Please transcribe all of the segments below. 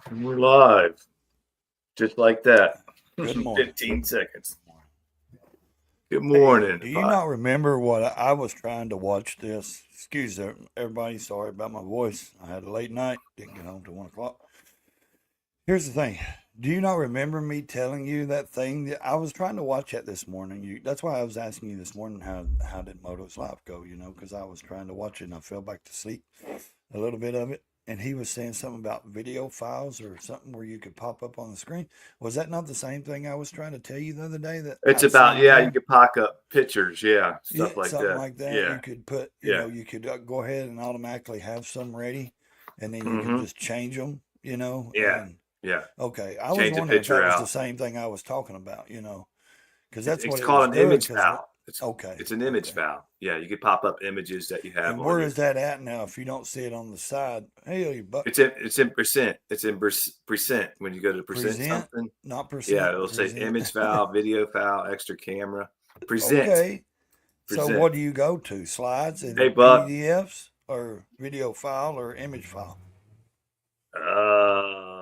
And we're live, just like that. Good morning. 15 seconds. Good Hey, morning. do you not remember what I was trying to watch this? Excuse everybody, sorry about my voice. I had a late night, didn't get home till 1 o'clock. Here's the thing. Do you not remember me telling you that thing that I was trying to watch that this morning? That's why I was asking you this morning how did Moto's life go, because I was trying to watch it and I fell back to sleep a little bit of it. And he was saying something about video files or something where you could pop up on the screen. Was that not the same thing I was trying to tell you the other day that It's I'd about, seen yeah, you there? could pock up pictures, yeah, Yeah, stuff like something that. like that. Yeah, You could put, yeah. you could go ahead and automatically have some ready, and then you could Mm-hmm. just change them, Yeah, and yeah. okay, I was Change a wondering if that picture was the out. same thing I was talking about, because that's It's what it was called an doing. image Because what? file. It's Okay, it's an image okay. file. Yeah, you could pop up images that you have And on where your. is that at now? If you don't see it on the side, hey, but It's in percent. It's in percent. When you go to present present, something, not yeah, percent, it'll say present. image file, video file, extra camera. Present, Okay. So present. what do you go to? Slides Hey, and Buck. PDFs or video file or image file?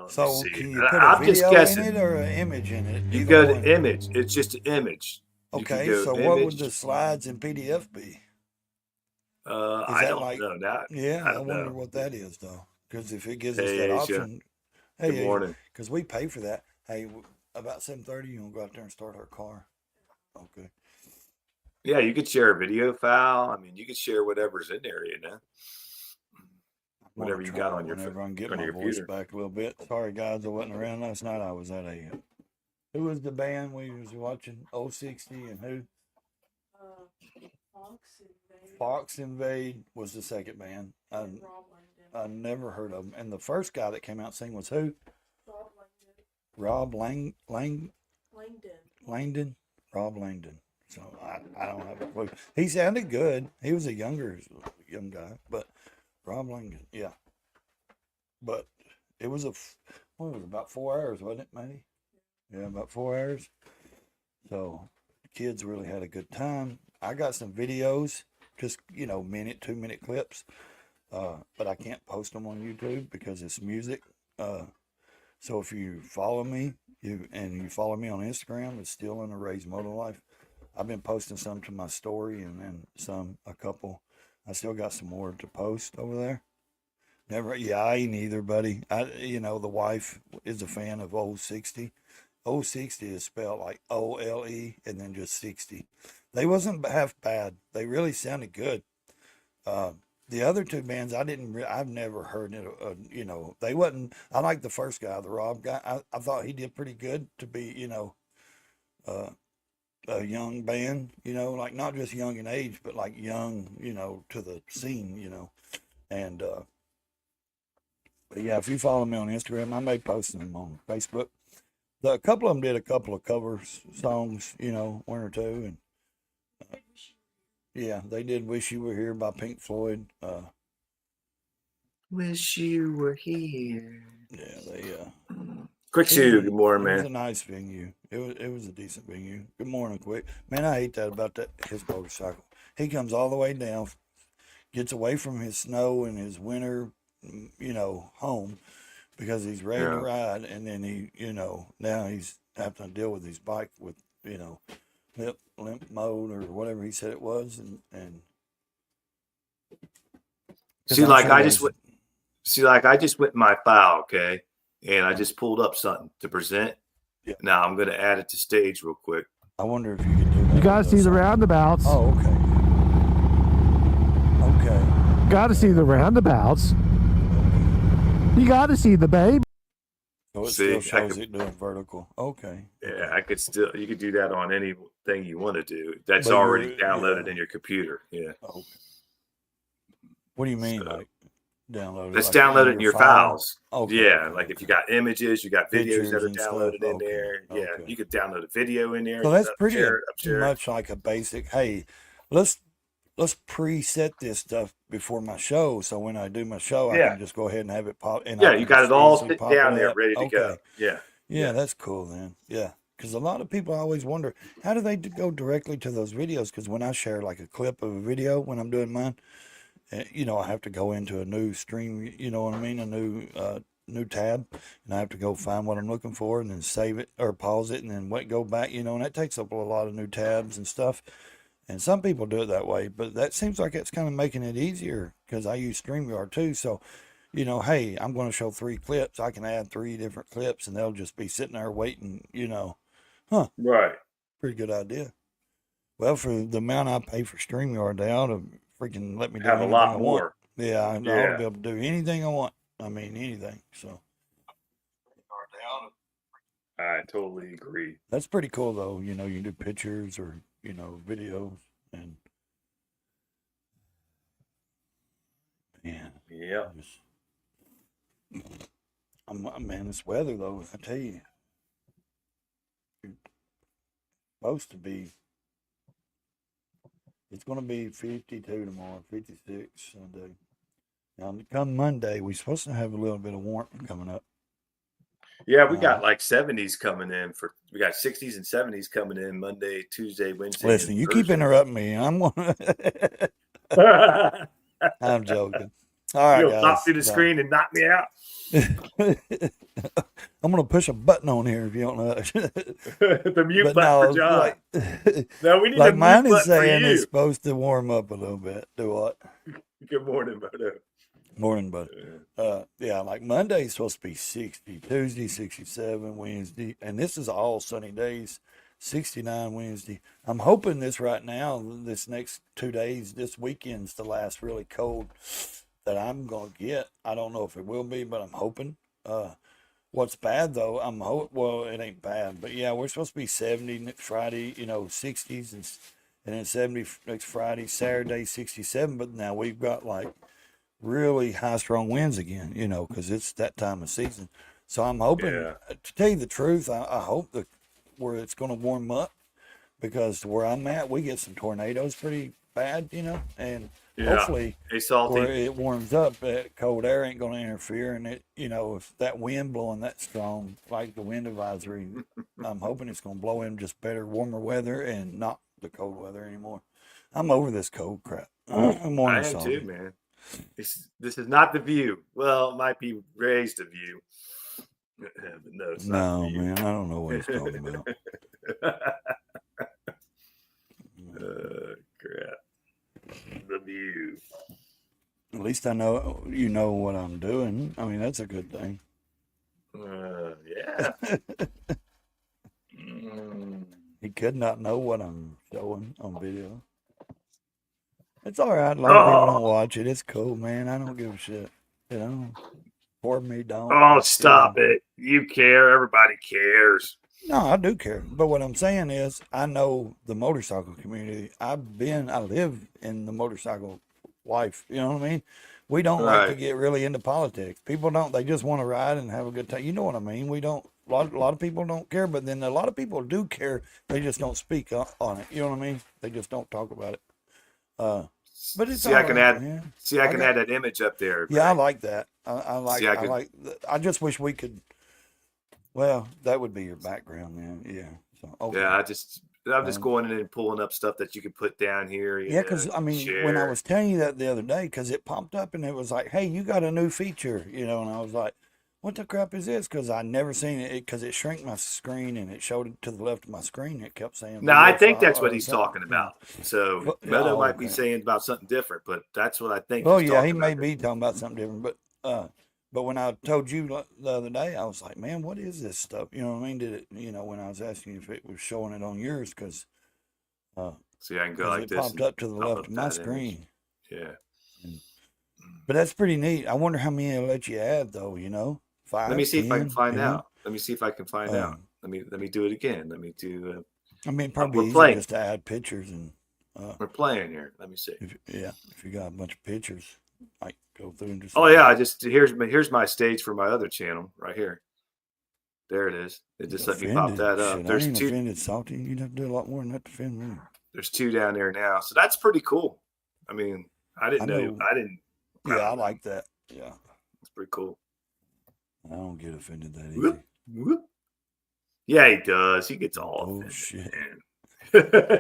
Let me So see. can you put a I'm just video in guessing. it or an image in it? You Either go to one. image. It's just an image. You could Okay, go so what would the image. slides and PDF be? Is I that don't like, know that. yeah, I I don't wonder know. what that is though. Because if it gives us Hey, that Asia. option, Good hey Asia, morning. because we pay for that. Hey, about 7:30, you gonna go out there and start our car? Okay. Yeah, you could share a video file. I mean, you could share whatever's in there, I'm gonna whatever you got try it on your whenever I can get on my your voice computer. back a little bit. Sorry guys, I wasn't around last night. I was at a who was the band we was watching? 060 and who? Fox Invade was the second band. I never heard of them. And the first guy that came out singing was who? Rob Langdon. Rob Langdon. So I don't have a clue. He sounded good. He was a young guy, but Rob Langdon, yeah. But it was what was it, about 4 hours, wasn't it, Matty? Yeah, about 4 hours. So the kids really had a good time. I got some videos, just minute, 2 minute clips, but I can't post them on YouTube because it's music. So if you follow me, you follow me on Instagram, it's still in the Raysmotolife. I've been posting some to my story and then a couple. I still got some more to post over there. Never, yeah, I ain't either, buddy. The wife is a fan of Old 60. Old 60 is spelled like OLE and then just 60. They wasn't half bad. They really sounded good. Uh, the other two bands, I've never heard it. They wasn't. I like the first guy, the Rob guy. I thought he did pretty good to be, uh, a young band. Like not just young in age, but like young, to the scene. And but yeah, if you follow me on Instagram, I may post them on Facebook. A couple of them did a couple of cover songs, one or two, and yeah, they did "Wish You Were Here" by Pink Floyd. Wish you were here. Yeah, they Quick it was Sue, a good morning, it was man. a nice venue. It was a decent venue. Good morning, Quick. Man, I hate that about that his motorcycle. He comes all the way down, gets away from his snow and his winter, home because he's ready to Yeah. ride, and then now he's having to deal with his bike with limp mode or whatever he said it was, and because See, I'm like sure I just there's went. See, like I just went in my file, okay, and I uh, just pulled up something to present. yeah. Now I'm going to add it to stage real quick. I wonder if you could do You that got with to see the song. roundabouts. Oh, okay. Got to see the roundabouts. You got to see the baby. So it See, still shows it doing vertical. Okay. yeah, I could still. You could do that on anything you want to do. That's But already yeah. downloaded in your computer. Yeah. Okay. What do you mean, So like download it, let's like download in it in your your file? files. Okay. Yeah, Okay. like if you Okay. got images, you got videos that Pictures are and stuff. downloaded in Okay. there. Yeah, Okay. you could download a video in there. So You that's pretty share it. much like a basic. Hey, let's let's preset this stuff before my show, so when I do my show, I Yeah, can just go ahead and have it pop, and I yeah, you can got it just all easily sitting pop it down there, up. ready to go. Okay, Yeah, yeah, yeah. that's cool then. Yeah, because a lot of people always wonder how do they go directly to those videos? Because when I share like a clip of a video when I'm doing mine, I have to go into a new stream. You know what I mean? A new new tab, and I have to go find what I'm looking for, and then save it or pause it, and then go back. And that takes up a lot of new tabs and stuff. And some people do it that way, but that seems like it's kind of making it easier because I use StreamYard too. So, hey, I'm going to show 3 clips. I can add 3 different clips, and they'll just be sitting there waiting. Huh? Right. Pretty good idea. Well, for the amount I pay for StreamYard, they ought to freaking let me do Have a anything lot I want. more. Yeah, I ought to Yeah. be able to do anything I want. I mean, anything. So I totally agree. that's pretty cool, though. You can do pictures or videos, and man, Yeah. man, this weather though, I tell you, it's supposed to be. It's going to be 52 tomorrow, 56 Sunday. Now, come Monday, we're supposed to have a little bit of warmth coming up. Yeah, we got like 70s coming in we got 60s and 70s coming in Monday, Tuesday, Wednesday. Listen, you keep interrupting me. I'm joking. All right, You'll guys. pop through the screen and knock me out. I'm gonna push a button on here if you don't know. The mute button for John. No, we need like a mine mute is button for saying you. it's supposed to warm up a little bit. Do what? Good morning, Bodo. Morning, bud. Yeah, like Monday's supposed to be 60, Tuesday 67, Wednesday, and this is all sunny days. 69 Wednesday. I'm hoping this next 2 days, this weekend's the last really cold that I'm gonna get. I don't know if it will be, but I'm hoping. What's bad though, well, it ain't bad, but yeah, we're supposed to be 70 next Friday, 60s, and then 70 next Friday, Saturday 67. But now we've got like really high strong winds again, because it's that time of season. So I'm hoping, to tell you the truth, I hope that where it's going to warm up, because where I'm at, we get some tornadoes pretty bad, and hopefully where it warms up, that cold air ain't going to interfere. And it, if that wind blowing that strong, like the wind advisory, I'm hoping it's going to blow in just better, warmer weather and not the cold weather anymore. I'm over this cold crap. I am too, man. This is not the view. Well, it might be raised a view. But no, it's not the view. Man, I don't know what he's talking about. Crap. The view. At least I know you know what I'm doing. I mean, that's a good thing. Yeah. He could not know what I'm showing on video. It's all right. A lot of people don't watch it. It's cool, man. I don't give a shit. For me, don't. Oh, stop it. You care. Everybody cares. No, I do care. But what I'm saying is, I know the motorcycle community. I live in the motorcycle life. You know what I mean? We don't like to get really into politics. People don't. They just want to ride and have a good time. You know what I mean? We don't. A lot of people don't care, but then a lot of people do care. They just don't speak on it. You know what I mean? They just don't talk about it. But it's I can add that image up there. Yeah, I like that. I just wish we could. Well, that would be your background, man. Yeah. So, okay. Yeah, I'm just going in and pulling up stuff that you can put down here. Yeah, because I mean, when I was telling you that the other day, because it popped up and it was like, "Hey, you got a new feature," and I was like, "What the crap is this?" Because I'd never seen it, because it shrank my screen and it showed it to the left of my screen. It kept saying. No, I think that's what he's talking about. So Meadow might be saying about something different, but that's what I think. Oh yeah, he may be talking about something different, but when I told you the other day, I was like, man, what is this stuff? You know what I mean? Did it, when I was asking you if it was showing it on yours, because see, I can go like it this. Popped up to the left of my screen. Yeah. But that's pretty neat. I wonder how many it'll let you add, though, 5, Let me see 10, if I can find out. Let me see if I can find out. Let me do it again. Let me do. I mean, probably easy just to add pictures and. We're playing here. Let me see. If you got a bunch of pictures, like go through and just. Oh yeah, here's my stage for my other channel right here. There it is. It just let me pop that up. Shit, There's I ain't 2. Offended, Salty. You'd have to do a lot more than that to offend me. There's 2 down there now, so that's pretty cool. I mean, I didn't know. Yeah, I like that. Yeah, it's pretty cool. I don't get offended that easy. Whoop. Yeah, he does. He gets all offended. Shit.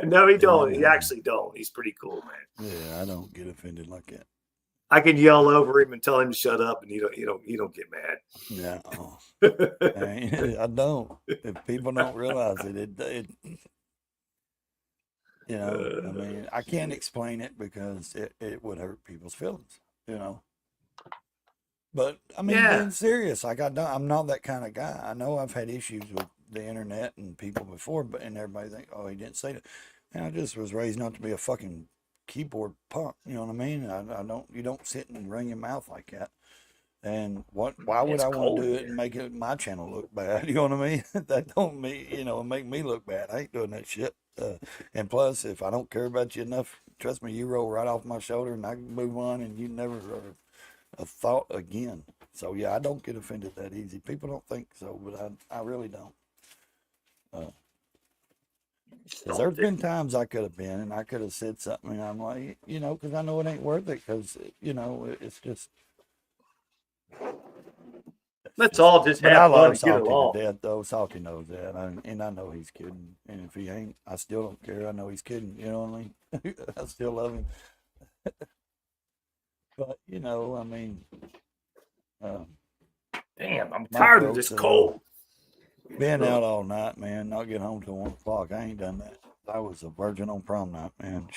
No, he don't. He actually don't. He's pretty cool, man. Yeah, I don't get offended like that. I can yell over him and tell him to shut up, and you don't get mad. Yeah. I don't. If people don't realize it, you know, I mean, I can't explain it because it would hurt people's feelings, you know. But I mean, Yeah. being serious, like I'm not that kind of guy. I know I've had issues with the internet and people before, and everybody think, oh, he didn't say that. And I just was raised not to be a fucking keyboard punk. You know what I mean? You don't sit and wring your mouth like that. And why would It's I want cold to do it here. and make my channel look bad? You know what I mean? That don't make me look bad. I ain't doing that shit. And plus, if I don't care about you enough, trust me, you roll right off my shoulder and I can move on, and you never are a thought again. So yeah, I don't get offended that easy. People don't think so, but I really don't. Because there's been times I could have been and I could have said something, and I'm like, because I know it ain't worth it. Because it's just. Let's all just But I have fun love and get Salty to along. death, though. Salty knows that, and I know he's kidding. And if he ain't, I still don't care. I know he's kidding. You know what I mean? I still love him. But I mean, Damn, I'm my tired of this throat's cold. being out all night, man. Not get home till 1 o'clock. I ain't done that. I was a virgin on prom night, man.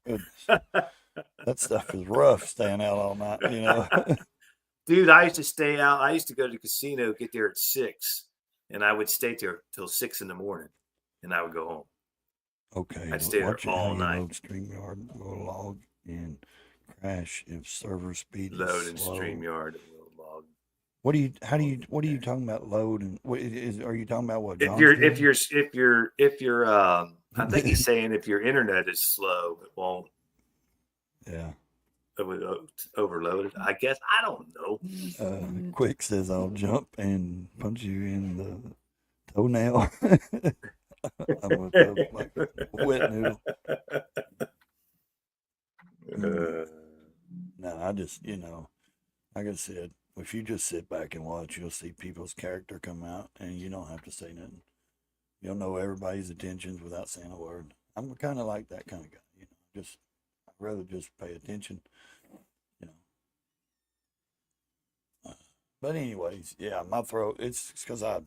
Goodness. That stuff is rough, staying out all night. Dude, I used to stay out. I used to go to the casino, get there at 6, and I would stay there till 6 in the morning, and I would go home. Okay, I'd stay there watch it all how you night. load StreamYard, will log and crash if server speed Load is in slow. StreamYard and we'll log. What are you talking about load, and are you talking about what If John's you're I think he's saying if your internet is slow, it won't. Yeah. It would overload it. I guess I don't know. Quick says I'll jump and punch you in the toenail. I'm gonna throw like a wet noodle. No, I just like I said, if you just sit back and watch, you'll see people's character come out, and you don't have to say nothing. You'll know everybody's intentions without saying a word. I'm kind of like that kind of guy, Just I'd rather just pay attention, But anyways, yeah, my throat. It's because I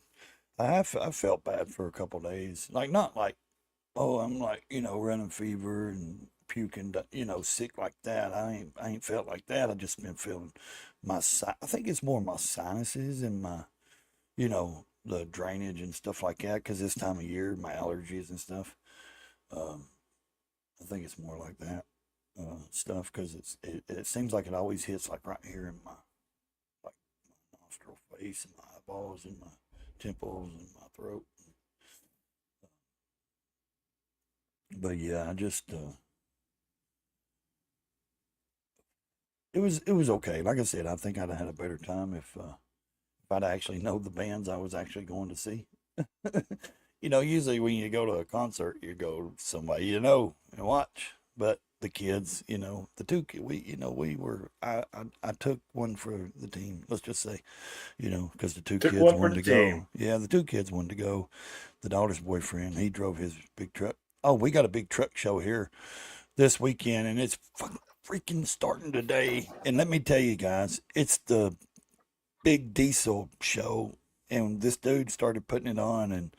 felt bad for a couple days. Like not like, oh, I'm like running fever and puking, sick like that. I ain't felt like that. I just been feeling I think it's more my sinuses and my the drainage and stuff like that. Because this time of year, my allergies and stuff. I think it's more like that stuff because it seems like it always hits like right here in my nostril face and my eyeballs and my temples and my throat. But yeah, I just it was okay. Like I said, I think I'd have had a better time if I'd actually know the bands I was actually going to see. Usually when you go to a concert, you go to somebody and watch. But the kids, the two we were. I took one for the team. Let's just say, because the two kids wanted to go. Yeah, the two kids wanted to go. The daughter's boyfriend, he drove his big truck. Oh, we got a big truck show here this weekend, and it's freaking starting today. And let me tell you guys, it's the big diesel show, and this dude started putting it on, and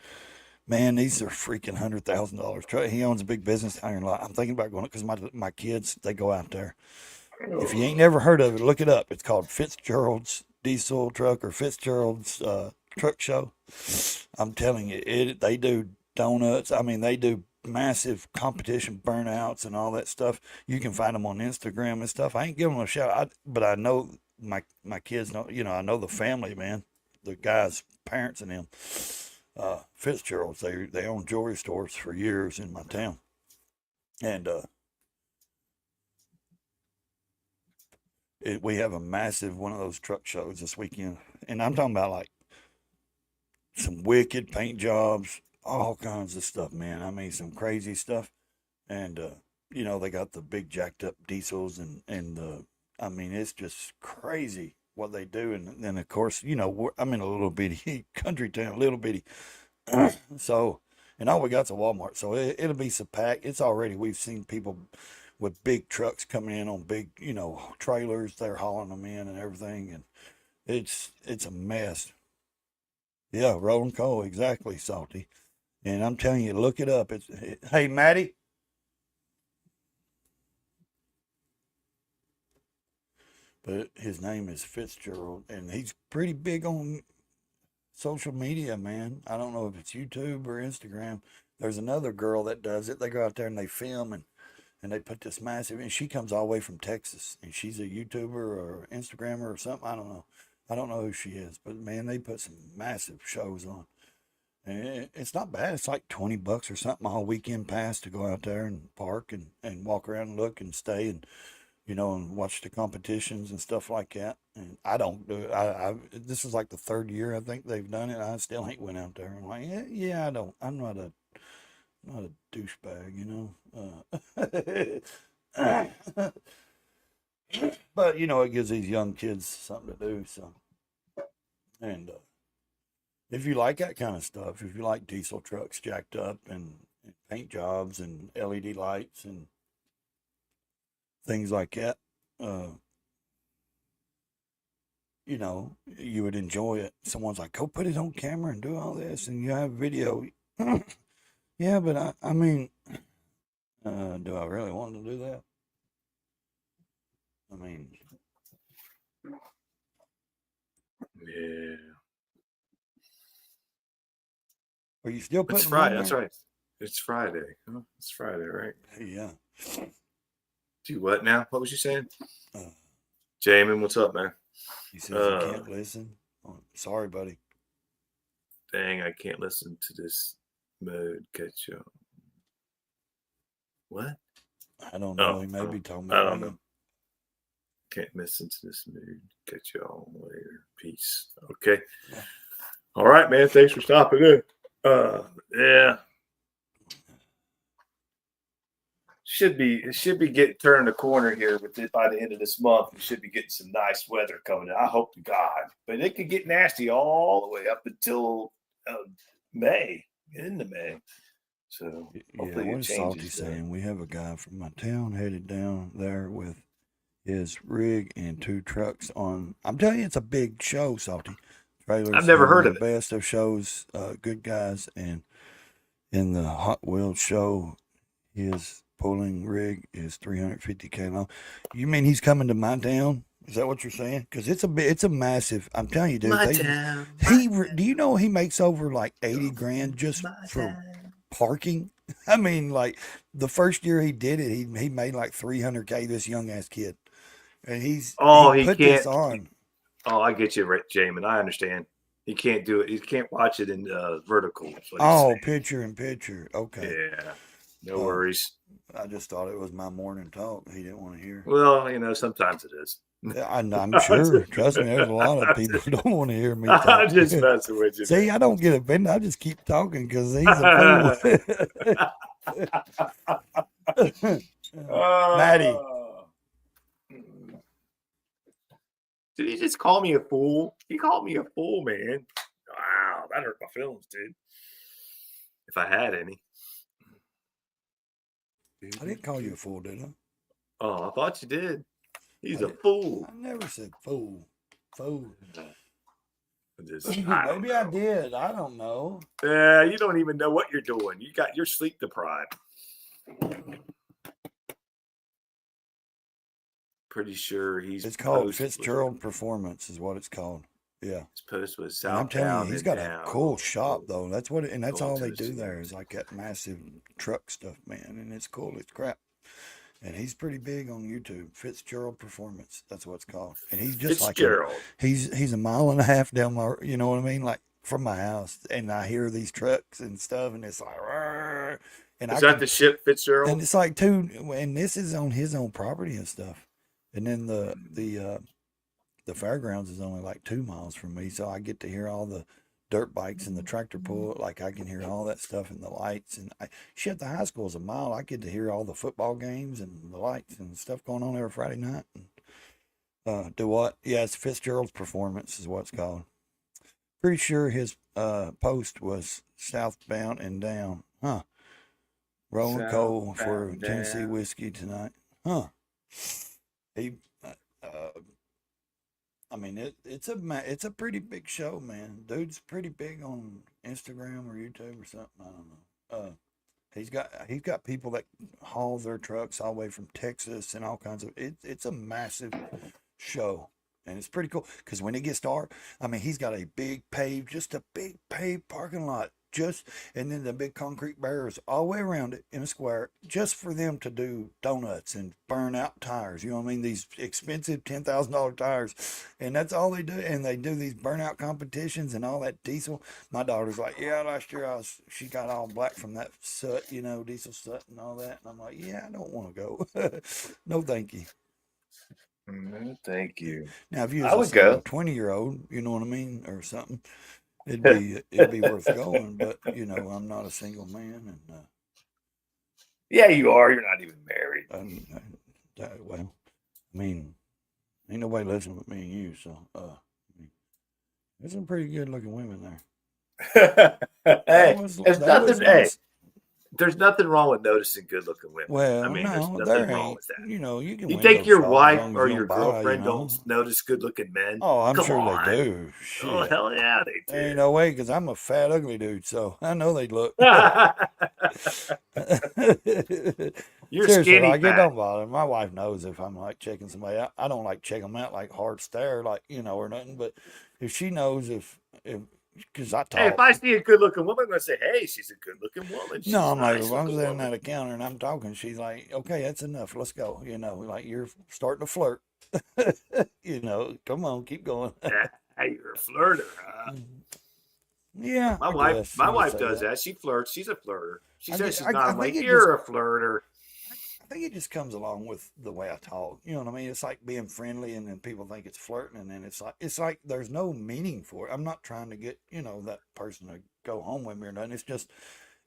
man, these are freaking $100,000. He owns a big business down here. I'm thinking about going because my kids, they go out there. If you ain't never heard of it, look it up. It's called Fitzgerald's Diesel Truck or Fitzgerald's Truck Show. I'm telling you, they do donuts. I mean, they do massive competition burnouts and all that stuff. You can find them on Instagram and stuff. I ain't giving them a shout, but I know my kids know. I know the family, man. The guys' parents and them. Fitzgerald's. They own jewelry stores for years in my town, and we have a massive one of those truck shows this weekend, and I'm talking about like some wicked paint jobs, all kinds of stuff, man. I mean, some crazy stuff, and they got the big jacked up diesels and the. I mean, it's just crazy what they do, and then of course, I'm in a little bitty country town, little bitty. So, and all we got's a Walmart, so it'll be so packed. It's already, we've seen people with big trucks coming in on big, trailers. They're hauling them in and everything, and it's a mess. Yeah, rolling coal, exactly, Salty. And I'm telling you, look it up. Hey, Maddie. But his name is Fitzgerald, and he's pretty big on social media, man. I don't know if it's YouTube or Instagram. There's another girl that does it. They go out there and they film, and they put this massive, and she comes all the way from Texas, and she's a YouTuber or Instagrammer or something. I don't know. I don't know who she is, but man, they put some massive shows on. And it's not bad. It's like $20 or something all weekend pass to go out there and park and walk around and look and stay and and watch the competitions and stuff like that. And I don't do it. This is like the third year I think they've done it. I still ain't went out there. I'm like, yeah, I don't. I'm not a douchebag, But it gives these young kids something to do. So, and if you like that kind of stuff, if you like diesel trucks jacked up and paint jobs and LED lights and things like that, you would enjoy it. Someone's like, go put it on camera and do all this, and you have video. Yeah, but I mean, do I really want to do that? I mean, yeah. Are you still putting It's them Friday. on That's there? right. It's Friday. Huh? It's Friday, right? Yeah. Do what now? What was you saying? Uh, Jamin, what's up, man? He says you can't listen. Oh, sorry, buddy. Dang, I can't listen to this mode catch up. What? I don't know. He may be talking I about don't you. know. Can't listen to this mood. Catch y'all later. Peace. Okay. Yeah. All right, man. Thanks for stopping in. Yeah. It should be getting turned the corner here by the end of this month. We should be getting some nice weather coming in. I hope to God. But it could get nasty all the way up until May, into May. So yeah, what is Salty saying? We have a guy from my town headed down there with his rig and 2 trucks on. I'm telling you, it's a big show, Salty. Trailers. I've never heard of it. Best of shows, good guys, and in the Hot Wheels show, his pulling rig is 350K long. You mean he's coming to my town? Is that what you're saying? Because it's a massive. I'm telling you, dude. Do you know he makes over like 80 grand just for parking? I mean, like the first year he did it, he made like 300K. This young ass kid, and he put this on. Oh, I get you, Jamin. I understand. He can't do it. He can't watch it in vertical. Oh, picture in picture. Okay. Yeah. No worries. I just thought it was my morning talk. He didn't want to hear. Well, sometimes it is. I'm sure. Trust me, there's a lot of people who don't want to hear me talk. I'm just messing with you. See, I don't get offended. I just keep talking because he's a fool. Maddie. Did he just call me a fool? He called me a fool, man. Wow, that hurt my feelings, dude. If I had any. I didn't call you a fool, did I? Oh, I thought you did. He's a fool. I never said fool. Fool. Maybe I did. I don't know. Yeah, you don't even know what you're doing. You're sleep deprived. Pretty sure it's called Fitzgerald Performance is what it's called. Yeah. His post was South. I'm telling you, he's got a cool shop though. That's what and that's all they do there is like that massive truck stuff, man. And it's cool. It's crap. And he's pretty big on YouTube. Fitzgerald Performance. That's what it's called. And he's just Fitzgerald. He's a mile and a half down my, you know what I mean? Like from my house. And I hear these trucks and stuff and it's like, Rrr. And is that the ship Fitzgerald? And it's like and this is on his own property and stuff. And then the fairgrounds is only like 2 miles from me, so I get to hear all the dirt bikes and the tractor pull. Like I can hear all that stuff and the lights. And the high school is a mile. I get to hear all the football games and the lights and stuff going on every Friday night. And, do what? Yeah, it's Fitzgerald's Performance is what it's called. Pretty sure his post was southbound and down, huh? Rolling coal for Tennessee whiskey tonight. Huh. He, uh, I mean, it's a pretty big show, man. Dude's pretty big on Instagram or YouTube or something. I don't know. He's got people that haul their trucks all the way from Texas and all kinds of. It's a massive show, and it's pretty cool because when it gets dark, I mean, he's got a just a big paved parking lot, and then the big concrete barriers all the way around it in a square, just for them to do donuts and burn out tires. You know what I mean? These expensive $10,000 tires, and that's all they do. And they do these burnout competitions and all that diesel. My daughter's like, yeah, last year she got all black from that soot, diesel soot and all that. And I'm like, yeah, I don't want to go. No, thank you. Thank you. Now, if you I was would a go. 20-year-old, you know what I mean, or something, it'd be worth going. But I'm not a single man, and Yeah, you are. You're not even married. well, I mean, ain't nobody listening with me and you, so there's some pretty good looking women there. Hey, That was nice. there's nothing wrong with noticing good-looking women. Well, I mean, no, there's there nothing wrong ain't. with that. You can You window think your shop as wife long as or you your don't buy, girlfriend don't notice good-looking men? Oh, I'm Come sure on. they do. Oh, Shit. hell yeah, they do. Ain't no way, because I'm a fat, ugly dude, so I know they'd look. You're Seriously, skinny like, it fat. don't bother. My wife knows if I'm like checking somebody out. I don't like check them out like hard stare, like or nothing. But if she knows, if because I talk. Hey, if I see a good-looking woman, I'm gonna say, "Hey, she's a good-looking woman." She's No, I'm like, if I'm nice-looking sitting woman. at a counter and I'm talking, she's like, okay, that's enough. Let's go. Like you're starting to flirt. Come on, keep going. Hey, you're a flirter, huh? Yeah, My wife does that. She flirts. She's a flirter. She says she's not. I'm like, you're a flirter. I think it just comes along with the way I talk. You know what I mean? It's like being friendly, and then people think it's flirting, and then it's like there's no meaning for it. I'm not trying to get that person to go home with me or nothing.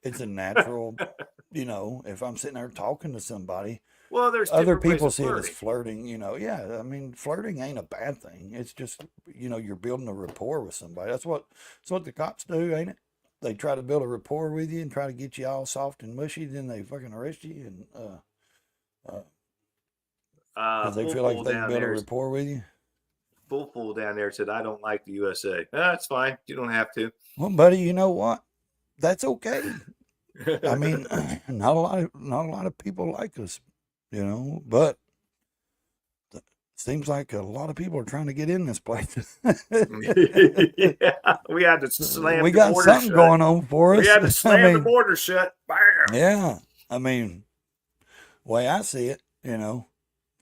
It's a natural. If I'm sitting there talking to somebody, Well, there's other different ways people of see it as flirting. flirting. Yeah, I mean, flirting ain't a bad thing. It's just you're building a rapport with somebody. That's what the cops do, ain't it? They try to build a rapport with you and try to get you all soft and mushy, then they fucking arrest you and because they feel like they can build a rapport with you. Fool down there said, "I don't like the USA." That's fine. You don't have to. Well, buddy, you know what? That's okay. I mean, not a lot of people like us, but seems like a lot of people are trying to get in this place. Yeah, we had to slam. We got something shut. going on for us. We had to slam the border shut. Bam. Yeah, I mean, way I see it,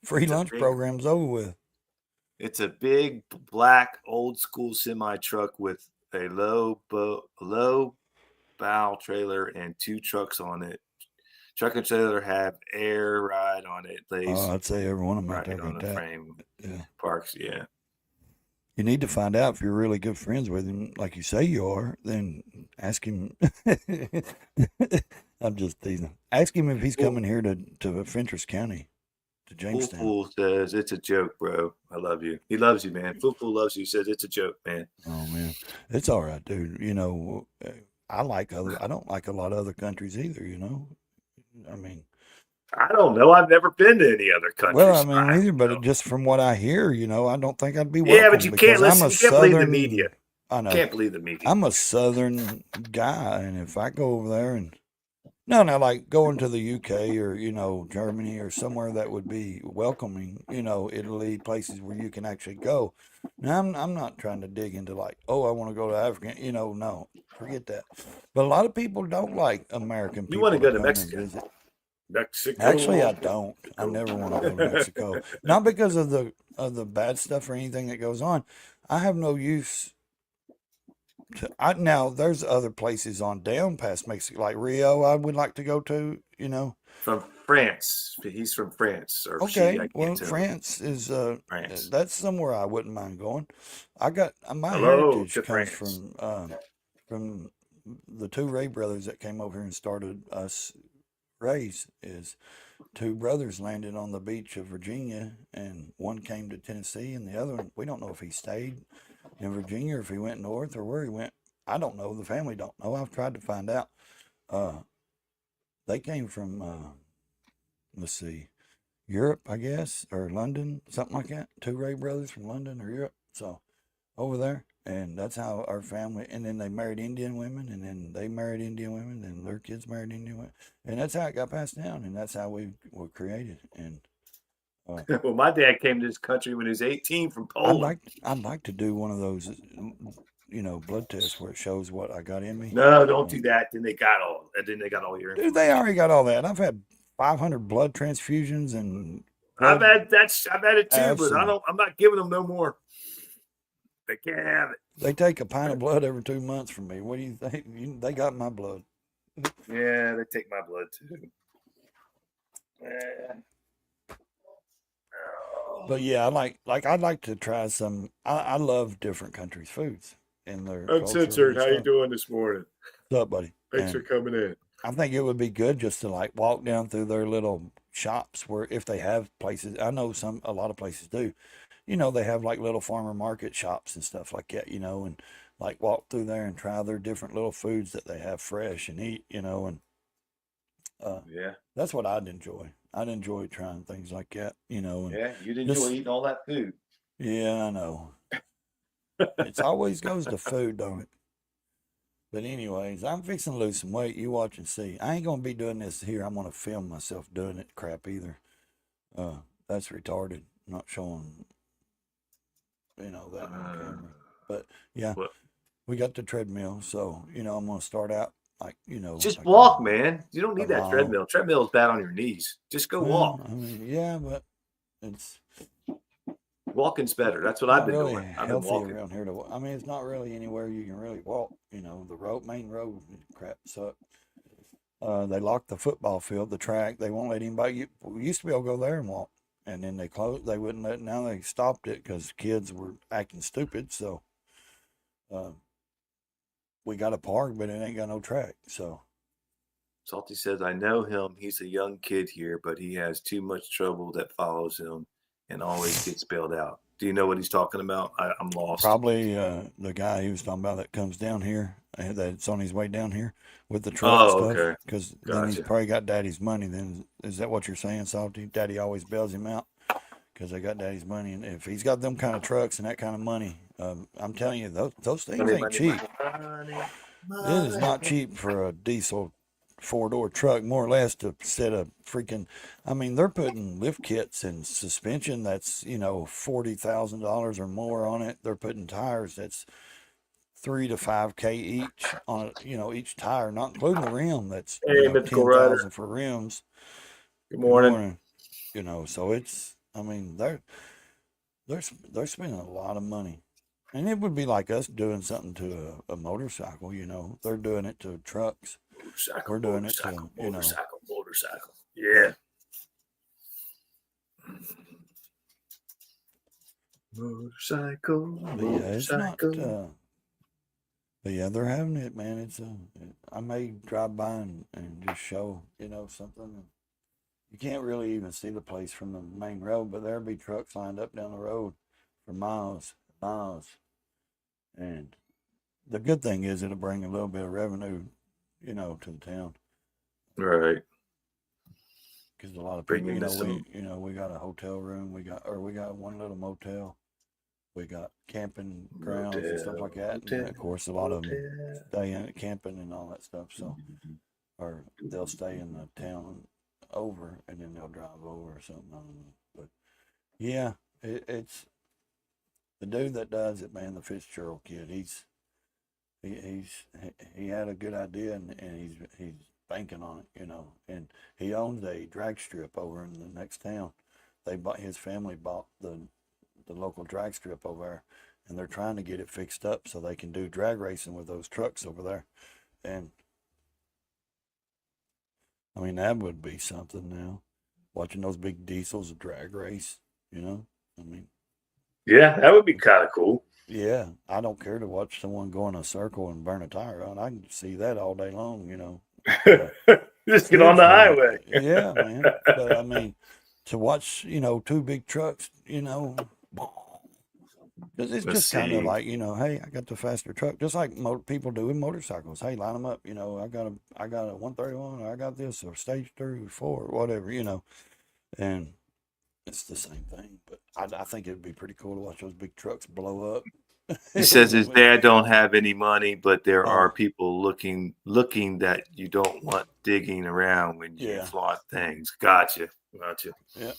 free lunch program's over with. It's a big black old school semi truck with a low bow trailer and 2 trucks on it. Truck and trailer have air ride on it. I'd say every one of them right on the frame. Yeah. Parks, yeah. You need to find out if you're really good friends with him, like you say you are. Then ask him. I'm just teasing. Ask him if he's coming here to Fentress County, to Jamestown. Fool says it's a joke, bro. I love you. He loves you, man. Fool loves you. He says it's a joke, man. Oh man, it's all right, dude. I don't like a lot of other countries either. I mean, I don't know. I've never been to any other countries. Well, I mean, either, but just from what I hear, I don't think I'd be welcome. Yeah, but you can't listen. You can't believe the media. I know. Can't believe the media. I'm a Southern guy, and if I go over there and like going to the UK or Germany or somewhere that would be welcoming, Italy, places where you can actually go. Now, I'm not trying to dig into like, oh, I want to go to Africa. No, forget that. But a lot of people don't like American people. You want to go to Mexico? Mexico. Actually, I don't. I never want to go to Mexico. Not because of the bad stuff or anything that goes on. I have no use. Now there's other places on down past Mexico, like Rio. I would like to go to. From France. He's from France. Or okay, France is France. That's somewhere I wouldn't mind going. My heritage comes from the 2 Ray brothers that came over here and started us. Rays is 2 brothers landed on the beach of Virginia, and one came to Tennessee, and the other one, we don't know if he stayed in Virginia or if he went north or where he went. I don't know. The family don't know. I've tried to find out. They came from, let's see, Europe, I guess, or London, something like that. Two Ray brothers from London or Europe. So over there. And that's how our family, and then they married Indian women, and then they married Indian women, and their kids married Indian women. And that's how it got passed down, and that's how we were created. And Well, my dad came to this country when he was 18 from I'd Poland. like to do one of those, blood tests where it shows what I got in me. No, don't do that. Then they got all your Dude, they already got all that. I've had 500 blood transfusions and I've blood had it too, but Absolutely. I'm not giving them no more. They can't have it. They take a pint of blood every 2 months from me. What do you think? They got my blood. Yeah, they take my blood too. Yeah. But yeah, I'd like to try some. I love different countries' foods and their Uncensored, culture how and you stuff. doing this morning? What's up, buddy? Thanks for And coming in. I think it would be good just to like walk down through their little shops where if they have places. I know a lot of places do. They have like little farmer market shops and stuff like that. And like walk through there and try their different little foods that they have fresh and eat. And Yeah. that's what I'd enjoy. I'd enjoy trying things like that. And Yeah, you'd enjoy just eating all that food. yeah, I know. It's always goes to food, don't it? But anyways, I'm fixing to lose some weight. You watch and see. I ain't gonna be doing this here. I'm gonna film myself doing it crap either. That's retarded. Not showing, that on camera. But yeah, What? we got the treadmill, so I'm gonna start out like Just like walk, man. You don't a need that mile. treadmill. Treadmill's bad on your knees. Just go Well, walk. I mean, yeah, but it's Walking's better. That's what I've not been really doing. I've been healthy walking. around here I mean, it's not really anywhere you can really walk. The main road crap sucks. They locked the football field, the track. They won't let anybody. We used to be able to go there and walk, and then they closed. They wouldn't let. Now they stopped it because kids were acting stupid. So, we got a park, but it ain't got no track. So, Salty says, I know him. He's a young kid here, but he has too much trouble that follows him and always gets bailed out. Do you know what he's talking about? I'm lost. probably the guy he was talking about that comes down here, that's on his way down here with the truck Oh, stuff. okay. Because then he's Gotcha. probably got daddy's money. Then is that what you're saying, Salty? Daddy always bails him out because they got daddy's money, and if he's got them kind of trucks and that kind of money, I'm telling you, those things Money, ain't money, cheap. money, It is not money. cheap for a diesel 4-door truck, more or less, to set a freaking. I mean, they're putting lift kits and suspension that's $40,000 or more on it. They're putting tires that's 3 to 5K each on it. Each tire, not including the rim. That's Hey, mythical 10,000 rider. for rims. Good Good morning. morning. So it's. I mean, they're spending a lot of money. And it would be like us doing something to a motorcycle, They're doing it to trucks. Motorcycle, We're doing it to, motorcycle. Yeah. Motorcycle, But yeah, it's not. motorcycle. But yeah, they're having it, man. I may drive by and just show, something. You can't really even see the place from the main road, but there'll be trucks lined up down the road for miles, miles. And the good thing is it'll bring a little bit of revenue, to the town. Right. Because a lot of Bring people, into some. we got a hotel room, we got one little motel, we got camping grounds and stuff like that. And of course, a lot of them stay in camping and all that stuff. So, or they'll stay in the town over and then they'll drive over or something. I don't know. But yeah, it's the dude that does it, man. The Fitzgerald kid. He had a good idea and he's banking on it, and he owns a drag strip over in the next town. His family bought the local drag strip over there, and they're trying to get it fixed up so they can do drag racing with those trucks over there. And I mean, that would be something now, watching those big diesels drag race, I mean, Yeah, that would be kind of cool. yeah, I don't care to watch someone go in a circle and burn a tire out. I can see that all day long, Just get on the highway. Yeah, man. But I mean, to watch, two big trucks, because it's Let's just kind of see. like, hey, I got the faster truck, just like people do with motorcycles. Hey, line them up. I got a 131, or I got this, or stage 3 or 4, or whatever, and it's the same thing. But I think it'd be pretty cool to watch those big trucks blow up. He says his dad don't have any money, but there are Oh. people looking that you don't want digging around when you Yeah. flaunt things. Gotcha. Yeah.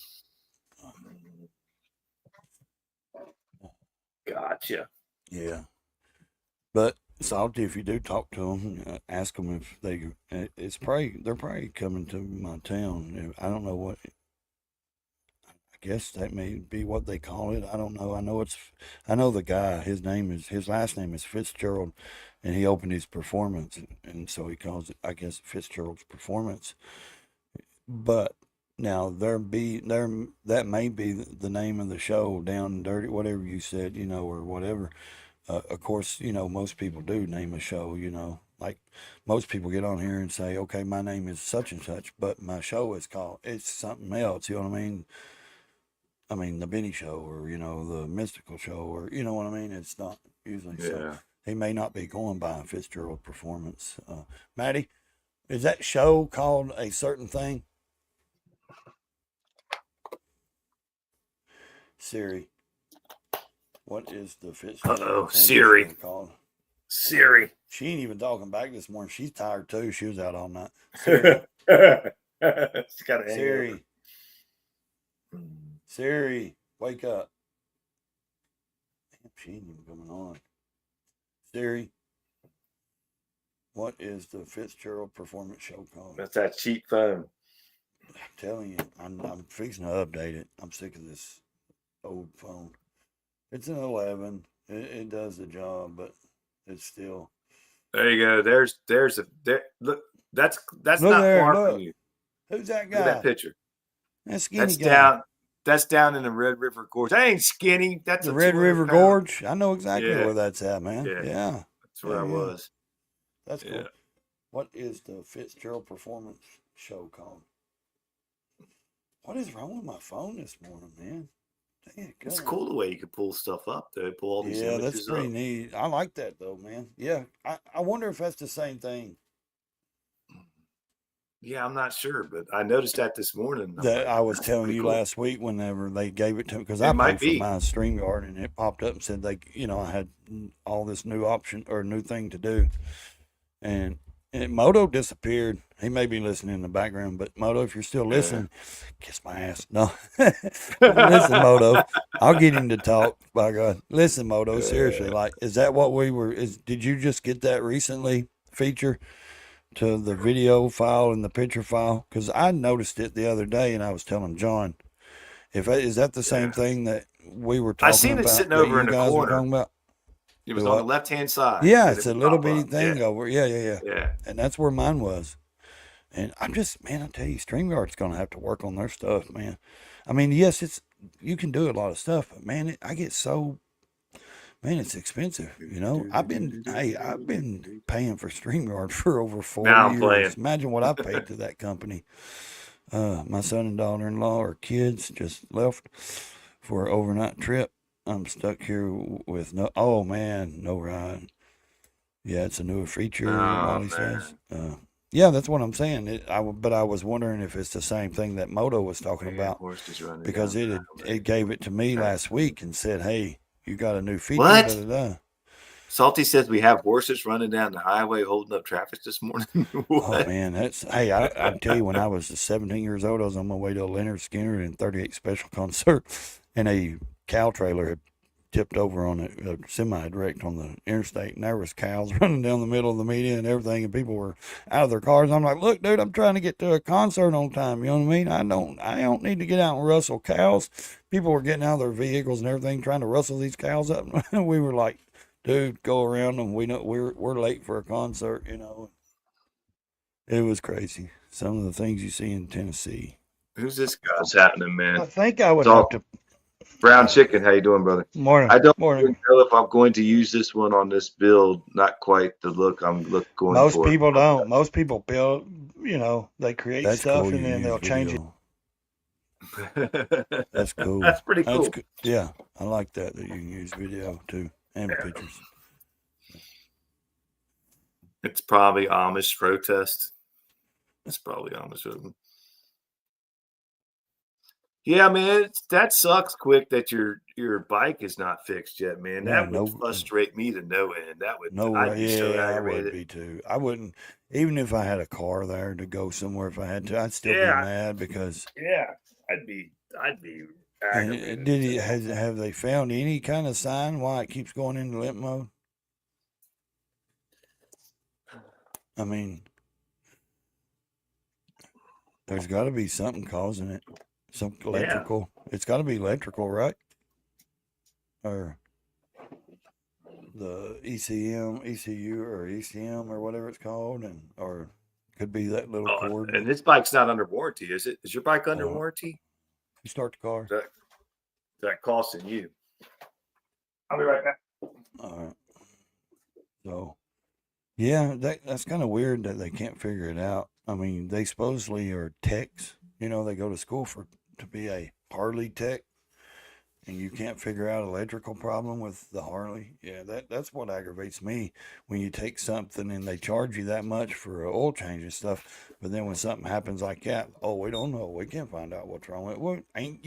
Gotcha. Yeah. But Salty, if you do talk to them, ask them if they're probably coming to my town. I don't know what. I guess that may be what they call it. I don't know. I know the guy. His last name is Fitzgerald, and he opened his performance, and so he calls it, I guess, Fitzgerald's Performance. But now that may be the name of the show, Down and Dirty, whatever you said, or whatever. Of course, most people do name a show, like most people get on here and say, okay, my name is such and such, but my show it's something else. You know what I mean? I mean, the Benny Show, or, the Mystical Show, or, you know what I mean? It's not usually so. He may not be going by a Fitzgerald Performance. Maddie, is that show called a certain thing? Siri, what is the Fitzgerald Performance Siri. show called? Siri. She ain't even talking back this morning. She's tired too. She was out all night. Siri. She's got a Siri. Siri, wake up. Damn, she ain't even coming on. Siri, what is the Fitzgerald Performance show called? That's that cheap phone. I'm telling you, I'm fixing to update it. I'm sick of this old phone. It's an 11. It does the job, but it's still. There you go. Look, that's Look not there, far look. from you. Who's that guy? Look at that picture. That skinny guy. Down. That's down in the Red River Gorge. That ain't skinny. That's The a Red River 200-pound Gorge. I know exactly Yeah. where that's at, man. Yeah. Yeah. That's where I was. That's cool. Yeah. What is the Fitzgerald Performance show called? What is wrong with my phone this morning, man? Dang it, It's God. cool the way you can pull stuff up. Though. Pull all these Yeah, images that's pretty up. neat. I like that though, man. Yeah, I wonder if that's the same thing. Yeah, I'm not sure, but I noticed that this morning. That I was That's telling pretty you cool. last week whenever they gave it to me, because It I might paid for be. my StreamYard and it popped up and said I had all this new option or new thing to do, and Moto disappeared. He may be listening in the background, but Moto, if you're still listening, kiss my ass. No, listen, Moto, I'll get him to talk. By God, listen, Moto, seriously, like, is that what we were? Did you just get that recently feature to the video file and the picture file? Because I noticed it the other day, and I was telling John, is that the same thing that we were talking about? I seen it sitting over in the corner. About? It was on the left-hand side. Yeah, it's a little bitty thing Yeah. over. Yeah. Yeah. And that's where mine was. And I tell you, StreamYard's going to have to work on their stuff, man. I mean, yes, you can do a lot of stuff, but man, it's expensive. I've been paying for StreamYard for over 4 Now I'm years. playing. Imagine what I paid to that company. My son and daughter-in-law or kids just left for an overnight trip. I'm stuck here with no ride. Yeah, it's a newer feature, Wally says. Yeah, that's what I'm saying. But I was wondering if it's the same thing that Moto was talking about, because it gave it to me last week and said, "Hey, you got a new feature." What? Da, da, da. Salty says we have horses running down the highway holding up traffic this morning. Oh man, I tell you, when I was 17 years old, I was on my way to a Leonard Skinner and 38 Special concert, and a cow trailer had tipped over on a semi direct on the interstate, and there was cows running down the middle of the median and everything, and people were out of their cars. I'm like, look, dude, I'm trying to get to a concert on time. You know what I mean? I don't need to get out and rustle cows. People were getting out of their vehicles and everything, trying to rustle these cows up. And we were like, dude, go around them. We know we're late for a concert. It was crazy. Some of the things you see in Tennessee. Who's this guy? What's happening, man? I think I would have to. Brown Chicken, how you doing, brother? Morning. I don't Morning. know if I'm going to use this one on this build. Not quite the look I'm going for. Most people don't. Most people build, they create stuff and then they'll change it. That's cool. That's pretty cool. Yeah, I like that you can use video too and pictures. It's probably Amish protest. It's probably Amish. Yeah, man, that sucks. Quick that your bike is not fixed yet, man. Yeah, That would frustrate me to no end. no, I'd be so yeah, I would aggravated. be too. I wouldn't, even if I had a car there to go somewhere. If I had to, I'd still be Yeah, mad because. yeah, I'd be aggravated. Did he have they found any kind of sign why it keeps going into limp mode? I mean, there's got to be something causing it. Some Yeah. electrical. It's got to be electrical, right? Or the ECU, or ECM, or whatever it's called, and or could be that little cord. And this bike's not under warranty, is it? Is your bike under warranty? You start the car. That costing you? I'll be right back. All right. So, yeah, that's kind of weird that they can't figure it out. I mean, they supposedly are techs. You know, they go to school to be a Harley tech, and you can't figure out electrical problem with the Harley. Yeah, that's what aggravates me when you take something and they charge you that much for an oil change and stuff, but then when something happens like that, oh, we don't know. We can't find out what's wrong with it. Well, didn't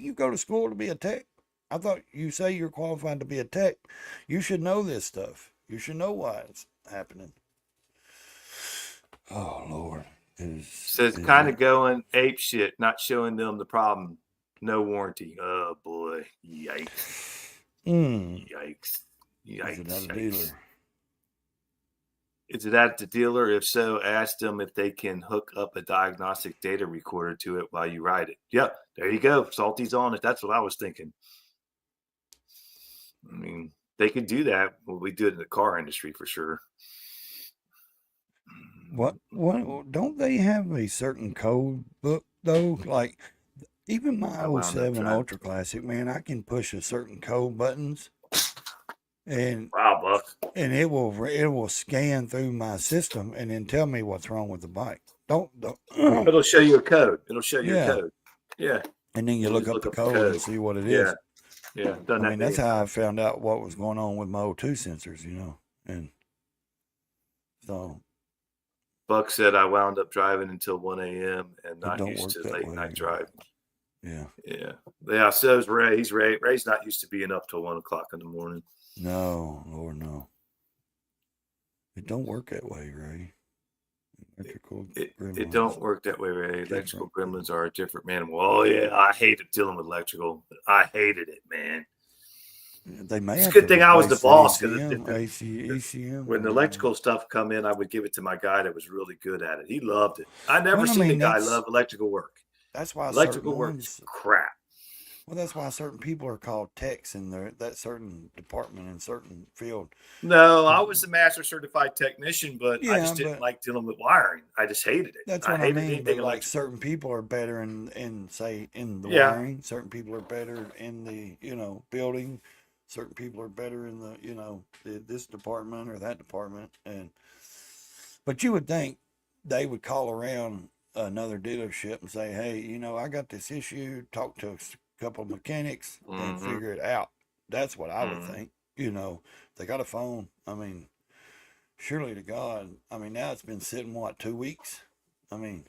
you go to school to be a tech? I thought you say you're qualified to be a tech. You should know this stuff. You should know why it's happening. Oh, Lord. Says kind of going ape shit, not showing them the problem. No warranty. Oh, boy. Yikes. Yikes. Yikes. Is it not a dealer? Is it at the dealer? If so, ask them if they can hook up a diagnostic data recorder to it while you ride it. Yep. There you go. Salty's on it. That's what I was thinking. I mean, they could do that. Well, we do it in the car industry for sure. What don't they have a certain code book though? Like even my 07 Ultra Classic, man, I can push a certain code buttons, and wow, Buck, and it will scan through my system and then tell me what's wrong with the bike. Don't it'll show you a code. It'll show you a code. Yeah, and then you look up the code and see what it is. Yeah. I mean, that's how I found out what was going on with my O2 sensors, you know, and so. Buck said I wound up driving until 1 a.m. and not used to late night driving. Yeah. So is Ray. Ray's not used to being up till 1 o'clock in the morning. No, Lord, no. It don't work that way, Ray. Electrical gremlins. It don't work that way, Ray. Electrical gremlins are a different animal. Oh yeah, I hated dealing with electrical. I hated it, man. They may it's a good thing I was the boss because ECM, when the electrical stuff come in, I would give it to my guy that was really good at it. He loved it. I never seen a guy love electrical work. That's why electrical work is crap. Well, that's why certain people are called techs in that certain department in certain field. No, I was a master certified technician, but I just didn't like dealing with wiring. I just hated it. That's what I mean. But like certain people are better in the wiring. Certain people are better in the building. Certain people are better in this department or that department, but you would think they would call around another dealership and say, "Hey, I got this issue. Talk to a couple of mechanics and figure it out." That's what I would think. They got a phone. I mean, surely to God. I mean, now it's been sitting 2 weeks. I mean,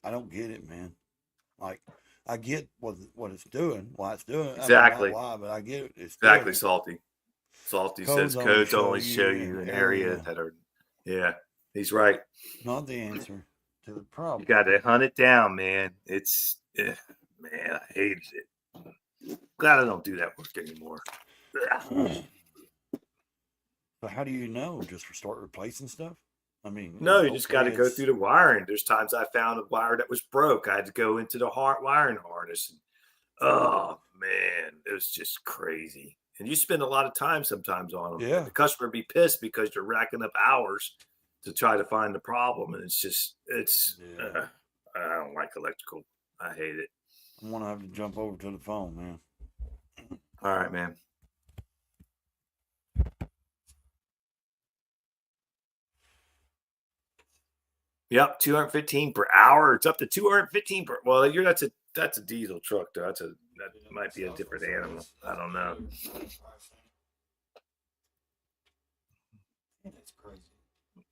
I don't get it, man. Like. I get what it's doing, why it's doing it. Exactly. I don't know why, but I get it. It's exactly Salty. Salty says codes only show you an area that are. Yeah, he's right. Not the answer to the problem. You got to hunt it down, man. It's man, I hated it. Glad I don't do that work anymore. But how do you know? Just start replacing stuff? I mean, no, you just got to go through the wiring. There's times I found a wire that was broke. I had to go into the wiring harness. And, oh, man, it was just crazy. And you spend a lot of time sometimes on them. Yeah. The customer be pissed because you're racking up hours to try to find the problem. And I don't like electrical. I hate it. I'm going to have to jump over to the phone, man. All right, man. Yep, 215 per hour. It's up to 215 per. Well, that's a diesel truck, though. That might be a different animal. I don't know. That's crazy.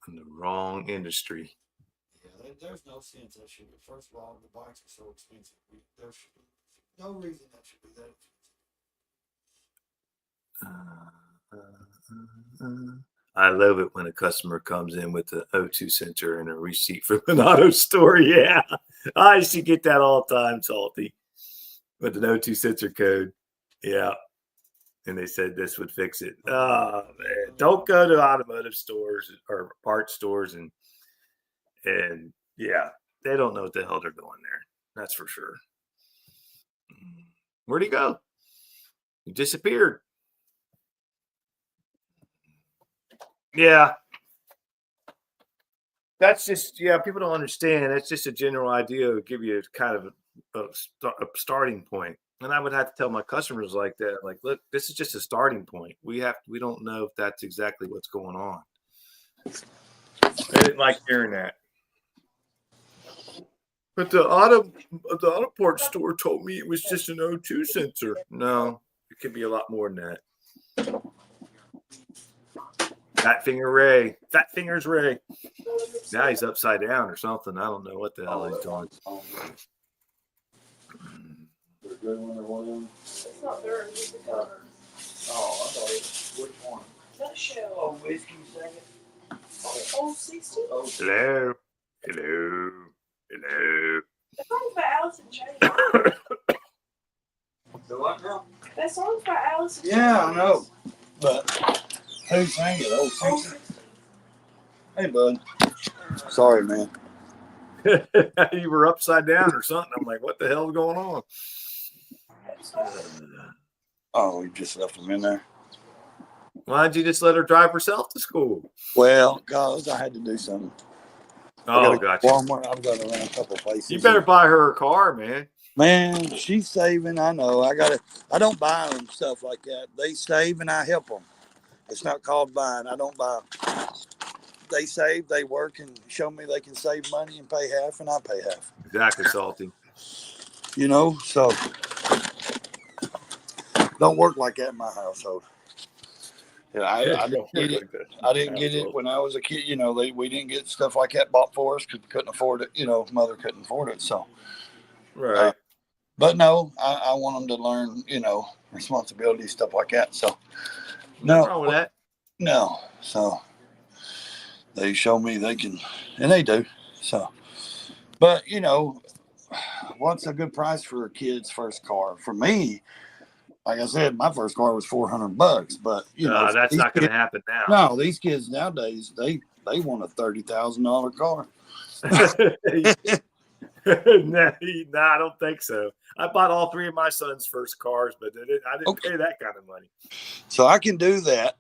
In the wrong industry. Yeah, there's no sense that should be. First of all, the bikes are so expensive. There's no reason that should be that expensive. I love it when a customer comes in with the O2 sensor and a receipt from an auto store. Yeah, I used to get that all the time, Salty, with an O2 sensor code. Yeah, and they said this would fix it. Oh man, don't go to automotive stores or parts stores and yeah, they don't know what the hell they're doing there. That's for sure. Where'd he go? He disappeared. Yeah. That's just, yeah, people don't understand. That's just a general idea to give you kind of a starting point. And I would have to tell my customers like that, like, look, this is just a starting point. We don't know if that's exactly what's going on. They didn't like hearing that. But the auto parts store told me it was just an O2 sensor. No, it could be a lot more than that. Fat Finger's Ray. Now he's upside down or something. I don't know what the hell he's doing. It's not there. It's the cover. Oh, I thought it was which one? That shell. Oh, whiskey second. Old 60? Oh, Hello. Hello. Hello. That song's by Alice in Chains. the what now? That song's by Alice in Chains. Yeah, I know. But who sang it? Oh, Old 60. 60. Hey, bud. Sorry, man. You were upside down or something. I'm like, what the hell is going on? Oh, we just left him in there. Why'd you just let her drive herself to school? Well, cause I had to do something. Oh, gotcha. Walmart. I've got to run a couple places. You better buy her a car, man. Man, she's saving. I know. I don't buy them stuff like that. They save and I help them. It's not called buying. I don't buy them. They save, they work, and show me they can save money and pay half, and I pay half. Exactly, Salty. You know, so don't work like that in my household. Yeah, I didn't get it. I didn't get it when I was a kid. You know, we didn't get stuff like that bought for us because we couldn't afford it. You know, mother couldn't afford it. So, Right. but no, I want them to learn. You know, responsibility, stuff like that. So, Nothing wrong with that. no. So they show me they can, and they do. So, but you know, what's a good price for a kid's first car? For me, like I said, my first car was $400, but you know, That's not going to happen now. no, these kids nowadays, they want a $30,000 car. No, I don't think so. I bought all three of my son's first cars, but I didn't pay that kind of money. So I can do that.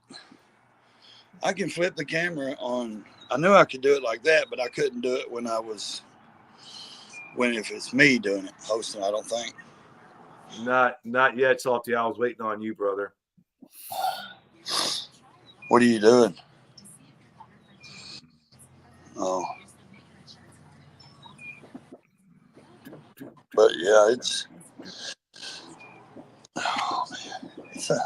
I can flip the camera on. I knew I could do it like that, but I couldn't do it if it's me doing it, hosting. I don't think. Not yet, Salty. I was waiting on you, brother. What are you doing? Oh. But yeah, oh man,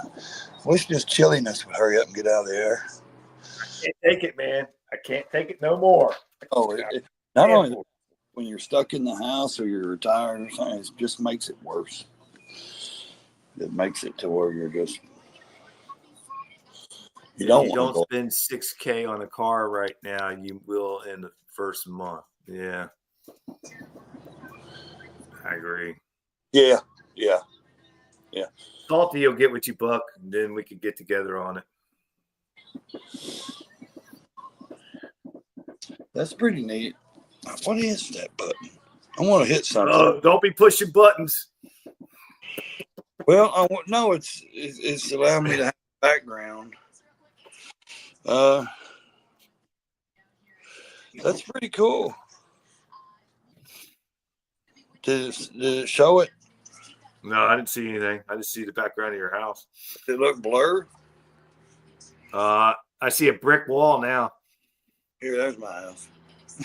wish this chilliness would hurry up and get out of the air. I can't take it, man. I can't take it no more. Oh, not only when you're stuck in the house or you're retired or something, it just makes it worse. It makes it to where you're just you don't spend $6,000 on a car right now. You will in the first month. Yeah, I agree. Yeah. Salty, you'll get what you buck, and then we could get together on it. That's pretty neat. What is that button? I want to hit something. Oh, don't be pushing buttons. Well, no, it's allowing me to have background. That's pretty cool. Did it show it? No, I didn't see anything. I just see the background of your house. Did it look blurred? I see a brick wall now. Here, there's my house.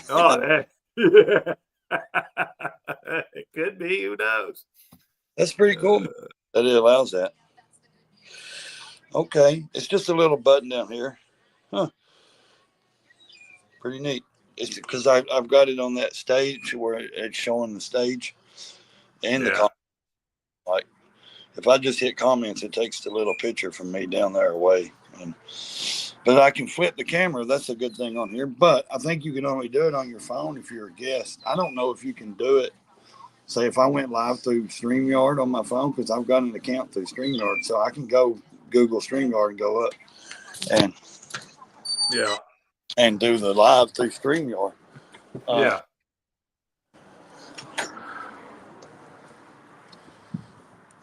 Oh, it could be. Who knows? That's pretty cool that it allows that. Okay, it's just a little button down here. Huh. Pretty neat. it's because I've got it on that stage where it's showing the stage and the Yeah. like. If I just hit comments, it takes the little picture from me down there away. But I can flip the camera. That's a good thing on here. But I think you can only do it on your phone if you're a guest. I don't know if you can do it. Say if I went live through StreamYard on my phone, because I've got an account through StreamYard, so I can go Google StreamYard and go up and do the live through StreamYard. Yeah.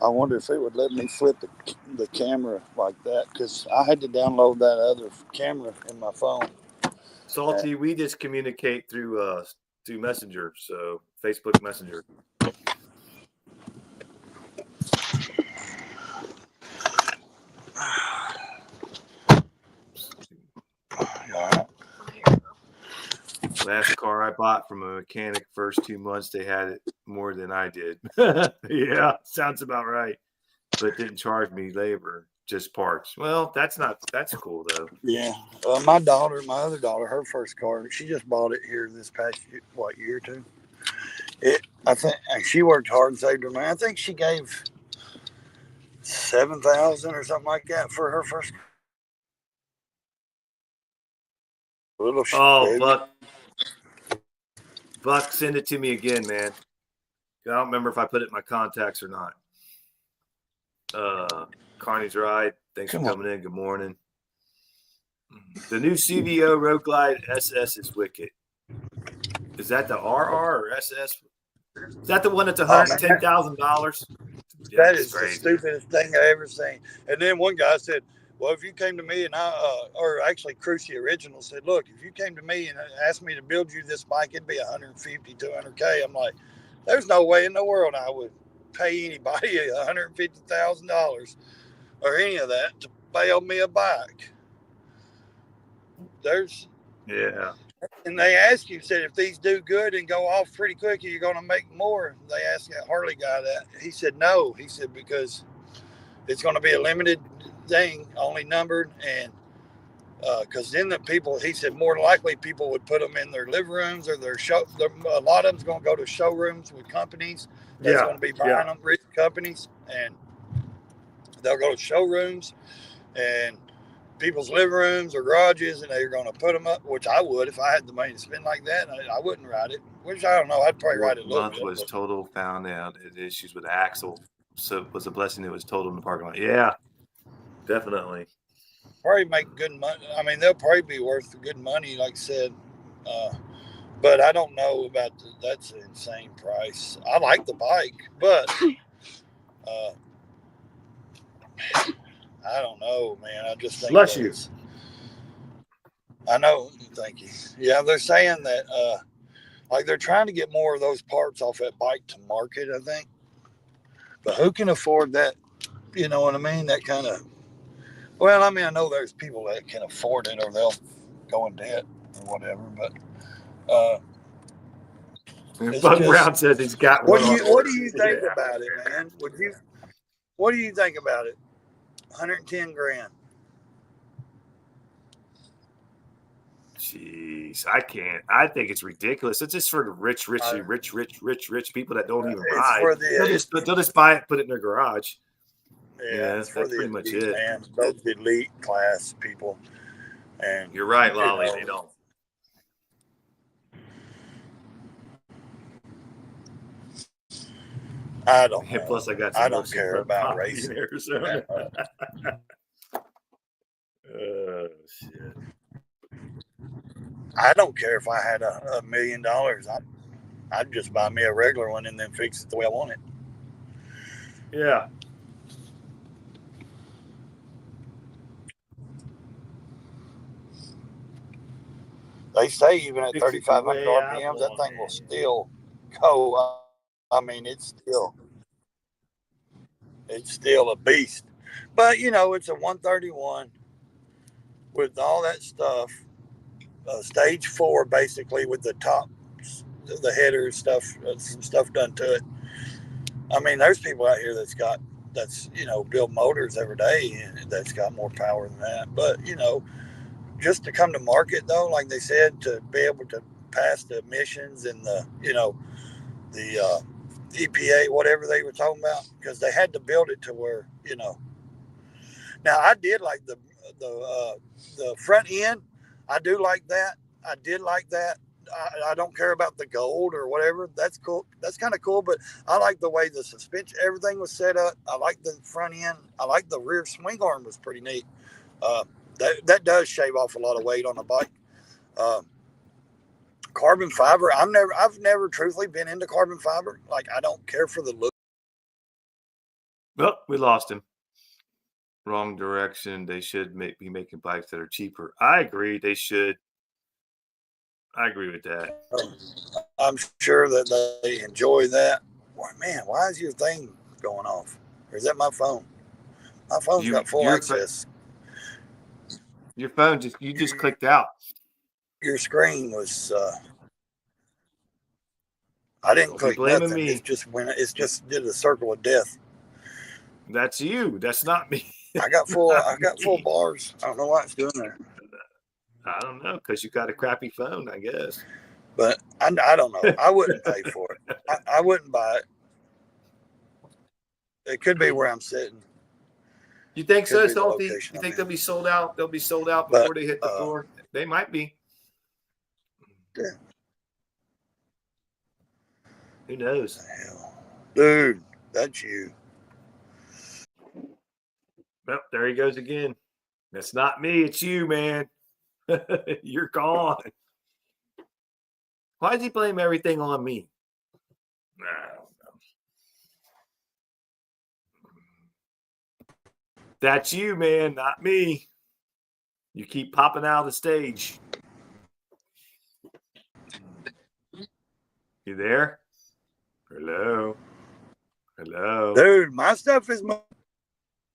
I wonder if it would let me flip the camera like that, because I had to download that other camera in my phone. Salty, we just communicate through Messenger, so Facebook Messenger. Last car I bought from a mechanic, first 2 months, they had it more than I did. Yeah, sounds about right. But didn't charge me labor, just parts. Well, that's cool though. Yeah. My other daughter, her first car, she just bought it here this past year or two. I think she worked hard and saved her money. I think she gave $7,000 or something like that for her first. Little Buck, send it to me again, man. I don't remember if I put it in my contacts or not. Carney's Ride, thanks for coming in. Good morning. The new CVO Road Glide SS is wicked. Is that the RR or SS? Is that the one that's $110,000? That is crazy. The stupidest thing I ever seen. And then one guy said, well, if you came to me and or actually Cruci Original said, look, if you came to me and asked me to build you this bike, it'd be $150,000, $200,000. I'm like, there's no way in the world I would pay anybody $150,000 or any of that to build me a bike. And they asked you, said, if these do good and go off pretty quick, you're going to make more. They asked that Harley guy that. He said, no. He said, because it's going to be a limited thing, only numbered. And because then he said, more likely people would put them in their living rooms or their show. A lot of them's going to go to showrooms with companies that's going to be buying them, rich companies. And they'll go to showrooms and people's living rooms or garages, and they're going to put them up, which I would if I had the money to spend like that. I wouldn't ride it, which I don't know. I'd probably ride it a little bit. Was total found out issues with the axle. So it was a blessing it was total in the parking lot. Yeah, definitely. Probably make good money. I mean, they'll probably be worth good money, like I said. But I don't know about that's an insane price. I like the bike, but I don't know, man. I just think. Bless you. I know. Thank you. Yeah, they're saying that, like, they're trying to get more of those parts off that bike to market, I think. But who can afford that? You know what I mean? That kind of. Well, I mean, I know there's people that can afford it, or they'll go in debt or whatever. But. Buck Brown says he's got one. What do you think about it, man? What do you think about it? $110,000. Jeez, I can't. I think it's ridiculous. It's just for the rich people that don't even buy. They'll just buy it, put it in their garage. Yeah, that's pretty much it. Man, those elite class people. And you're right, Lolly. They don't. I don't know. Plus, I don't care about racing. Oh, shit. I don't care if I had $1 million. I'd just buy me a regular one and then fix it the way I want it. Yeah. They say even at 3,500 RPMs, that thing will still go. I mean, it's still a beast. But, you know, it's a 131 with all that stuff. Stage 4, basically, with the top, the header stuff, some stuff done to it. I mean, there's people out here that's build motors every day, and that's got more power than that. But, you know, just to come to market, though, like they said, to be able to passed the emissions and the the EPA, whatever they were talking about, because they had to build it to where Now I did like the front end. I do like that. I did like that. I don't care about the gold or whatever. That's cool. That's kind of cool. But I like the way the suspension, everything was set up. I like the front end. I like the rear swing arm was pretty neat. That does shave off a lot of weight on a bike. Carbon fiber. I've never truthfully been into carbon fiber. Like, I don't care for the look. Well, we lost him. Wrong direction. They should be making bikes that are cheaper. I agree. They should. I agree with that. I'm sure that they enjoy that. Boy, man, why is your thing going off? Or is that my phone? My phone's got full access. Your phone you just clicked out. Your screen was. I didn't click nothing. Me. It's just did a circle of death. That's you. That's not me. I got full bars. I don't know why it's doing that. I don't know, because you got a crappy phone, I guess. But I don't know. I wouldn't pay for it. I wouldn't buy it. It could be where I'm sitting. You think so, Salty? You think they'll be sold out? They'll be sold out before they hit the floor? They might be. Yeah. Who knows? What the hell? Dude, that's you. Well, there he goes again. That's not me. It's you, man. You're gone. Why does he blame everything on me? I don't know. That's you, man, not me. You keep popping out of the stage. You there? Hello? Hello? Dude, my stuff is...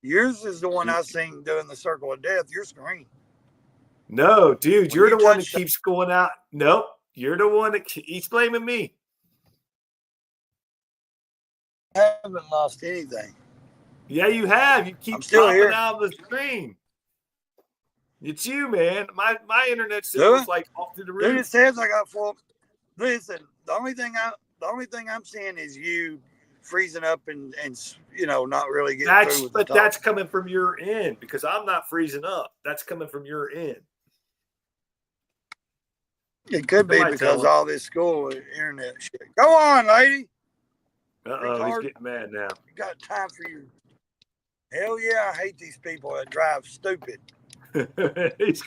Yours is the one I seen doing the circle of death. Your screen. No, dude, you're the one that keeps going out. Nope, you're the one that keeps blaming me. I haven't lost anything. Yeah, you have. You keep popping out of the screen. It's you, man. My internet signal's like off to the roof. Dude, it says I got full. Listen, the only thing I'm seeing is you freezing up and not really getting through with the talk. That's coming from your end, because I'm not freezing up. That's coming from your end. It could be because all this school internet shit. Go on, lady. He's getting mad now. You got time for you? Hell yeah, I hate these people that drive stupid. He's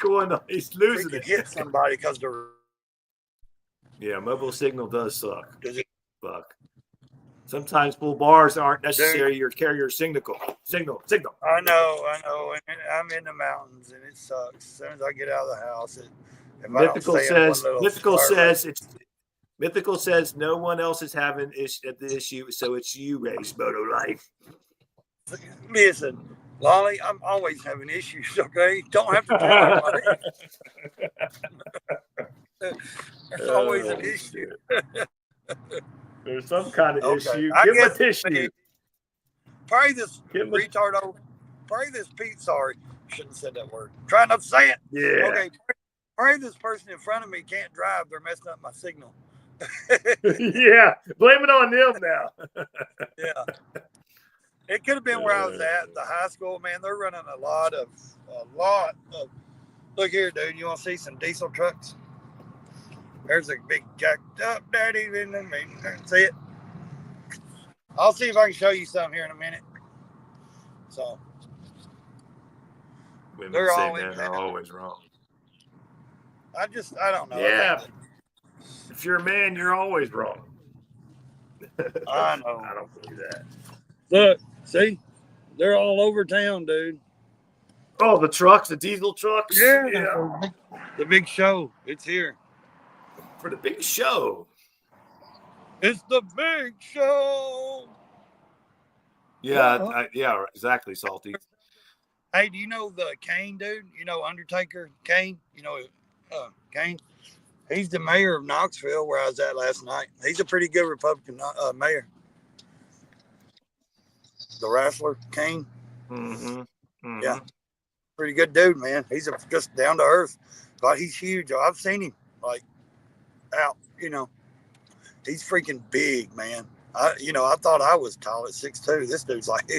losing it. Hit somebody because they're. Yeah, mobile signal does suck. Does it? Fuck. Sometimes full bars aren't necessary. Your carrier signal. I know. And I'm in the mountains, and it sucks. As soon as I get out of the house, Mythical says no one else is having the issue, so it's you, Raysmotolife. Listen, Lolly, I'm always having issues. Okay, don't have to tell anybody. There's always an issue. There's some kind of issue. Give him a tissue. Pray this retard over. Pray this Pete. Sorry, shouldn't have said that word. Try not to say it. Yeah. Okay. Pray this person in front of me can't drive. They're messing up my signal. Yeah. Blame it on them now. Yeah. It could have been where I was at the high school. Man, they're running a lot of. Look here, dude. You want to see some diesel trucks? There's a big jacked up daddy in the meeting. See it? I'll see if I can show you something here in a minute. So they're all they're always wrong. I don't know. Yeah. If you're a man, you're always wrong. I know. I don't believe that. Look, see? They're all over town, dude. Oh, the trucks, the diesel trucks? Yeah. The big show. It's here. For the big show. It's the big show. Yeah, yeah, exactly, Salty. Hey, do you know the Kane dude? You know Undertaker Kane? You know Kane? He's the mayor of Knoxville, where I was at last night. He's a pretty good Republican mayor. The wrestler, Kane. Mm-hmm. Yeah. Pretty good dude, man. He's just down to earth. Like, he's huge. I've seen him. Like, out. He's freaking big, man. I thought I was tall at 6'2". This dude's like,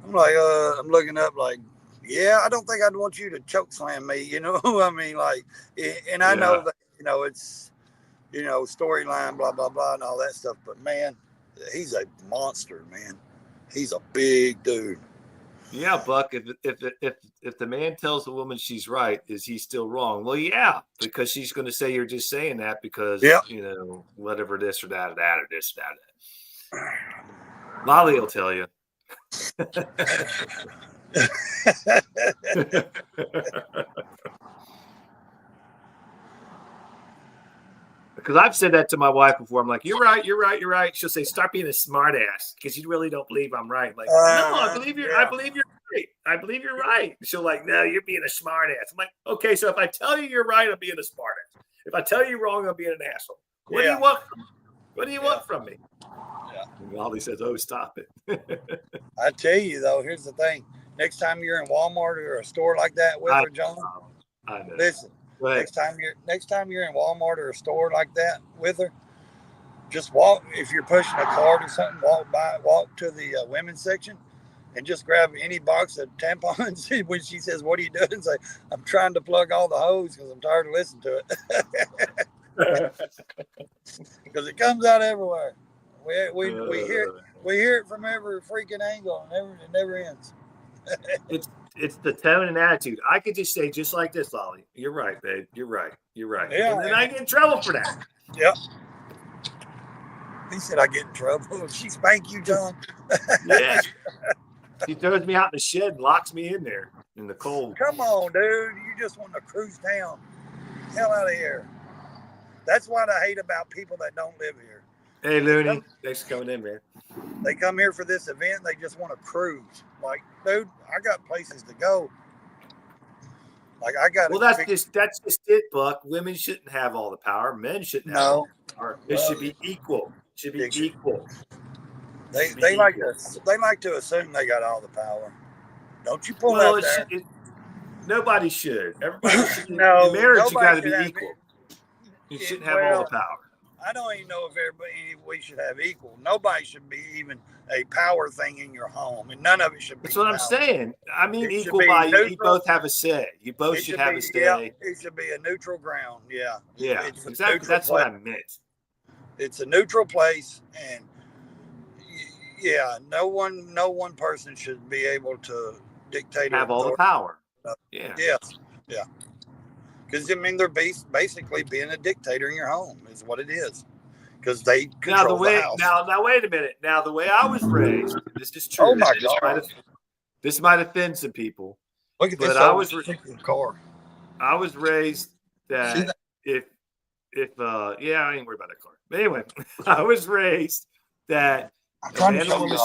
I'm looking up like, yeah, I don't think I'd want you to choke slam me. I mean, like, and I know that, it's, storyline, blah, blah, blah, and all that stuff. But man, he's a monster, man. He's a big dude. Yeah, Buck. If the man tells the woman she's right, is he still wrong? Well, yeah, because she's going to say you're just saying that because whatever this or that or that or this or that. Lolly will tell you. Because I've said that to my wife before. I'm like, you're right, you're right, you're right. She'll say, stop being a smart ass because you really don't believe I'm right. I'm like, no, I believe you're right. I believe you're right. She'll like, no, you're being a smart ass. I'm like, okay, so if I tell you you're right, I'm being a smart ass. If I tell you you're wrong, I'm being an asshole. What do you want from me? What do you want from me? Yeah. And Wally says, oh, stop it. I tell you, though, here's the thing. Next time you're in Walmart or a store like that with her, John, listen. Next time you're in Walmart or a store like that with her, just walk. If you're pushing a cart or something, walk to the women's section, and just grab any box of tampons. When she says, "What are you doing?" Say, "I'm trying to plug all the hose because I'm tired of listening to it." Because it comes out everywhere. We hear it from every freaking angle, and it never ends. It's the tone and attitude. I could just say just like this, Lolly. You're right, babe. You're right. You're right. Yeah, and then I get in trouble for that. Yep. He said I get in trouble. She spank you, John. Yeah. She throws me out in the shed and locks me in there in the cold. Come on, dude. You just want to cruise down. Hell out of here. That's what I hate about people that don't live here. Hey, Looney. Thanks for coming in, man. They come here for this event. They just want to cruise. Like, dude, I got places to go. Like, I got. Well, that's just it, Buck. Women shouldn't have all the power. Men shouldn't have all the power. It should be equal. It should be equal. They like to assume they got all the power. Don't you pull out that? Nobody should. Everybody should. No, in marriage, you got to be equal. You shouldn't have all the power. I don't even know if we should have equal. Nobody should be even a power thing in your home, and none of it should be. That's what I'm saying. I mean, equal by you both have a say. You both should have a say. Yeah, it should be a neutral ground. Yeah. Yeah, exactly. That's what I meant. It's a neutral place, and no one person should be able to dictate. Have all the power. Yeah. Yes. Yeah. Because, I mean, they're basically being a dictator in your home is what it is. Because they control the house. Now, wait a minute. Now, the way I was raised, this is true. Oh, my God. This might offend some people. Look at this car. I was raised that if I ain't worried about that car. But anyway, I was raised that man and woman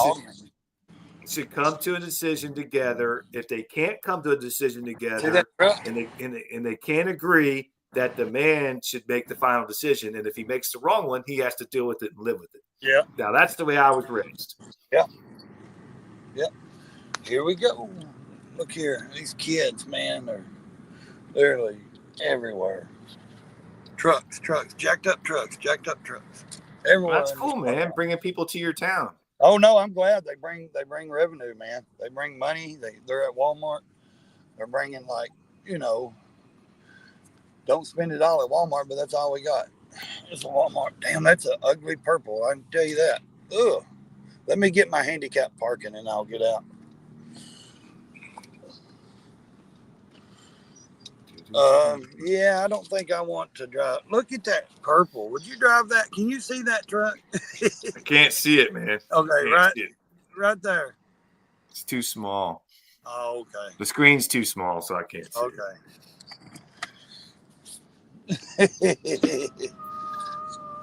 should come to a decision together. If they can't come to a decision together and they can't agree, that the man should make the final decision. And if he makes the wrong one, he has to deal with it and live with it. Yeah. Now that's the way I was raised. Yeah. Yep. Here we go. Look here. These kids, man, are literally everywhere. Trucks, jacked up trucks. Everywhere. That's cool, man. Bringing people to your town. Oh no, I'm glad they bring revenue, man. They bring money. They're at Walmart. They're bringing don't spend it all at Walmart, but that's all we got. It's a Walmart. Damn, that's an ugly purple. I can tell you that. Ugh. Let me get my handicap parking and I'll get out. I don't think I want to drive. Look at that purple. Would you drive that? Can you see that truck? I can't see it, man. Okay, right there. It's too small. Oh, okay. The screen's too small, so I can't see it.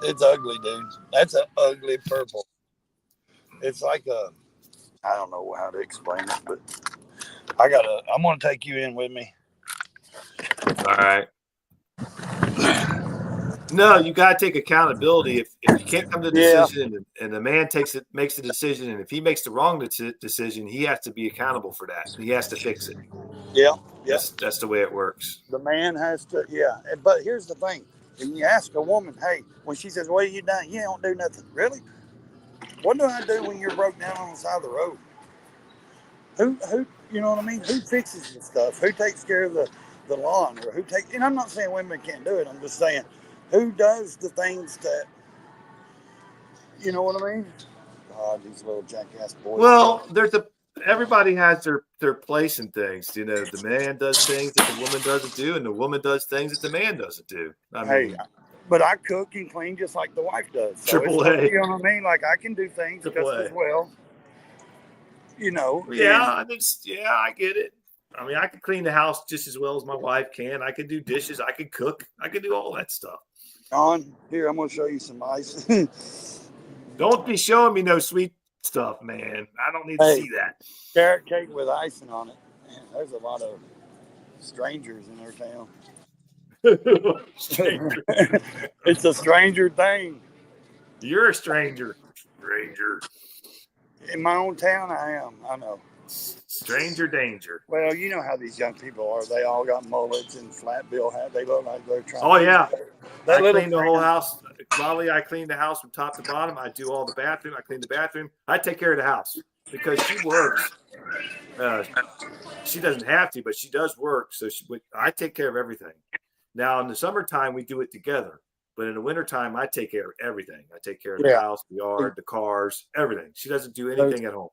It's ugly, dude. That's an ugly purple. It's like I don't know how to explain it, but I'm going to take you in with me. All right. No, you got to take accountability. If you can't come to a decision and the man makes the decision, and if he makes the wrong decision, he has to be accountable for that. He has to fix it. Yeah. That's the way it works. The man has to, But here's the thing. And you ask a woman, hey, when she says, what have you done? You don't do nothing. Really? What do I do when you're broke down on the side of the road? Who, you know what I mean? Who fixes the stuff? Who takes care of the lawn? Or who takes, and I'm not saying women can't do it. I'm just saying, who does the things that, you know what I mean? God, these little jackass boys. Well, everybody has their place in things. You know, the man does things that the woman doesn't do, and the woman does things that the man doesn't do. I Hey, mean, but I cook and clean just like the wife does. So it's triple like, A, you know what I mean? Like I can do things triple just A. as well, you know. Yeah, And I mean, yeah, I get it. I mean, I can clean the house just as well as my wife can. I can do dishes. I can cook. I can do all that stuff. John, here, I'm going to show you some ice. Don't be showing me no sweet stuff, man. I don't need to Hey, see that. carrot cake with icing on it. Man, there's a lot of strangers in our town. Stranger. It's a stranger thing. You're a stranger. Stranger. In my own town, I am. I know. Stranger danger. Well, you know how these young people are. They all got mullets and flat bill hats. They look like they're trying. Oh, yeah. That I little clean the whole house. Molly, I clean the house from top to bottom. I do all the bathroom. I clean the bathroom. I take care of the house because she works. She doesn't have to, but she does work. So I take care of everything. Now, in the summertime, we do it together. But in the wintertime, I take care of everything. I take care of the house, the yard, the cars, everything. She doesn't do anything at home.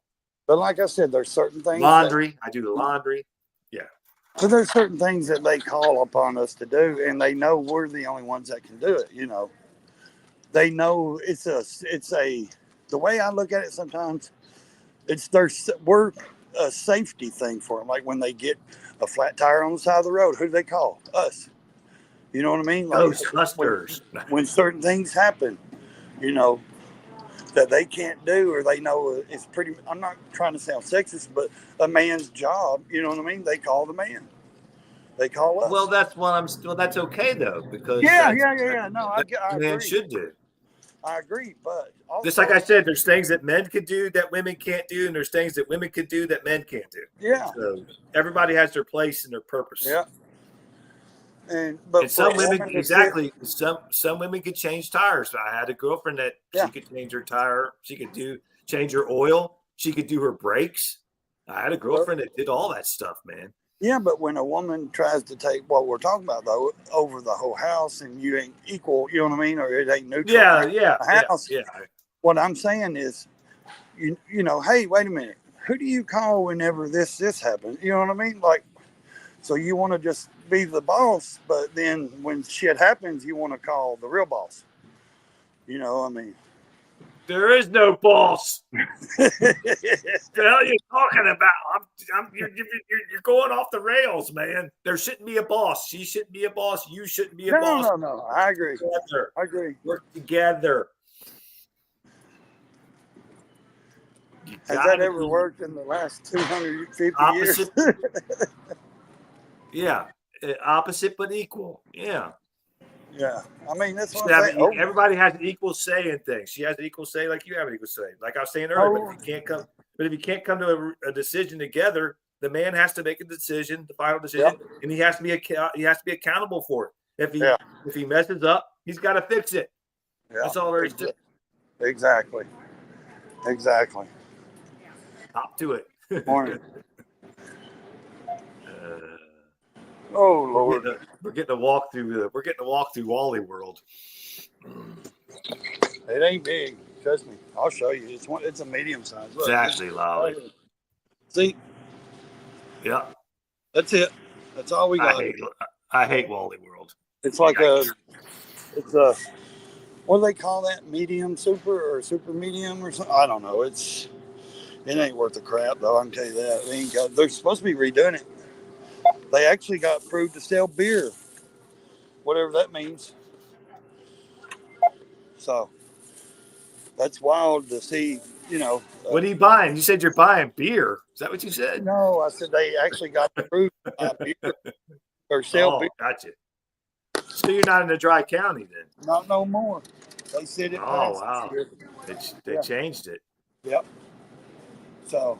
But like I said, there's certain things. Laundry. I do the laundry. Yeah. So there's certain things that they call upon us to do, and they know we're the only ones that can do it. You know, they know it's a. The way I look at it sometimes, we're a safety thing for them. Like when they get a flat tire on the side of the road, who do they call? Us. You know what I mean? Like Ghostbusters. When certain things happen, you know, that they can't do, or they know it's pretty. I'm not trying to sound sexist, but a man's job, you know what I mean? They call the man. They call us. Well, that's okay though, because yeah. No, I man agree. should do. I agree, but also, Just like I said, there's things that men could do that women can't do, and there's things that women could do that men can't do. Yeah. So everybody has their place and their purpose. Yeah. And some women some women could change tires. I had a girlfriend that she could change her tire. She could change her oil. She could do her brakes. I had a girlfriend that did all that stuff, man. Yeah, but when a woman tries to take what we're talking about though over the whole house, and you ain't equal, you know what I mean, or it ain't neutral. Yeah. House. Yeah. What I'm saying is, you know, hey, wait a minute, who do you call whenever this happens? You know what I mean? Like, so you want to just be the boss, but then when shit happens, you want to call the real boss. You know, I mean, there is no boss. What the hell are you talking about? You're going off the rails, man. There shouldn't be a boss. She shouldn't be a boss. You shouldn't be a boss. No. I agree. I agree. Work together. Has that ever worked in the last 250 years? Yeah. Opposite but equal. Yeah. Yeah. I mean, that's what I'm saying. Everybody has an equal say in things. She has an equal say like you have an equal say. Like I was saying earlier, but if you can't come to a decision together, the man has to make a decision, the final decision, and he has to be accountable for it. If he messes up, he's got to fix it. Yeah. That's all there is to it. Exactly. Hop to it. Morning. Oh Lord, we're getting to walk through Wally World. It ain't big, trust me. I'll show you. It's a medium size. Look, exactly, Lolly. See? Yeah. That's it. That's all we got. I hate Wally World. It's like it's a what do they call that? Medium super or super medium or something? I don't know. It ain't worth the crap though. I can tell you that. They're supposed to be redoing it. They actually got approved to sell beer, whatever that means. So that's wild to see, you know. What are you buying? You said you're buying beer. Is that what you said? No, I said they actually got approved to buy beer or sell beer. Gotcha. So you're not in a dry county then? Not no more. They said it. Oh, wow. They changed it. Yep. So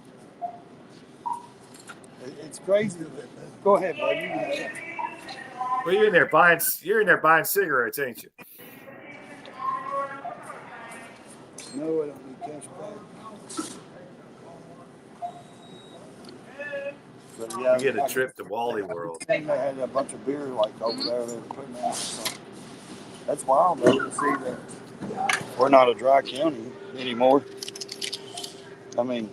it's crazy. Go ahead, buddy. Well, you're in there buying cigarettes, ain't you? No, I don't need cash back. But yeah, You get a I trip to Wally World. think they had a bunch of beer like over there they were putting out. So that's wild though to see that we're not a dry county anymore. I mean,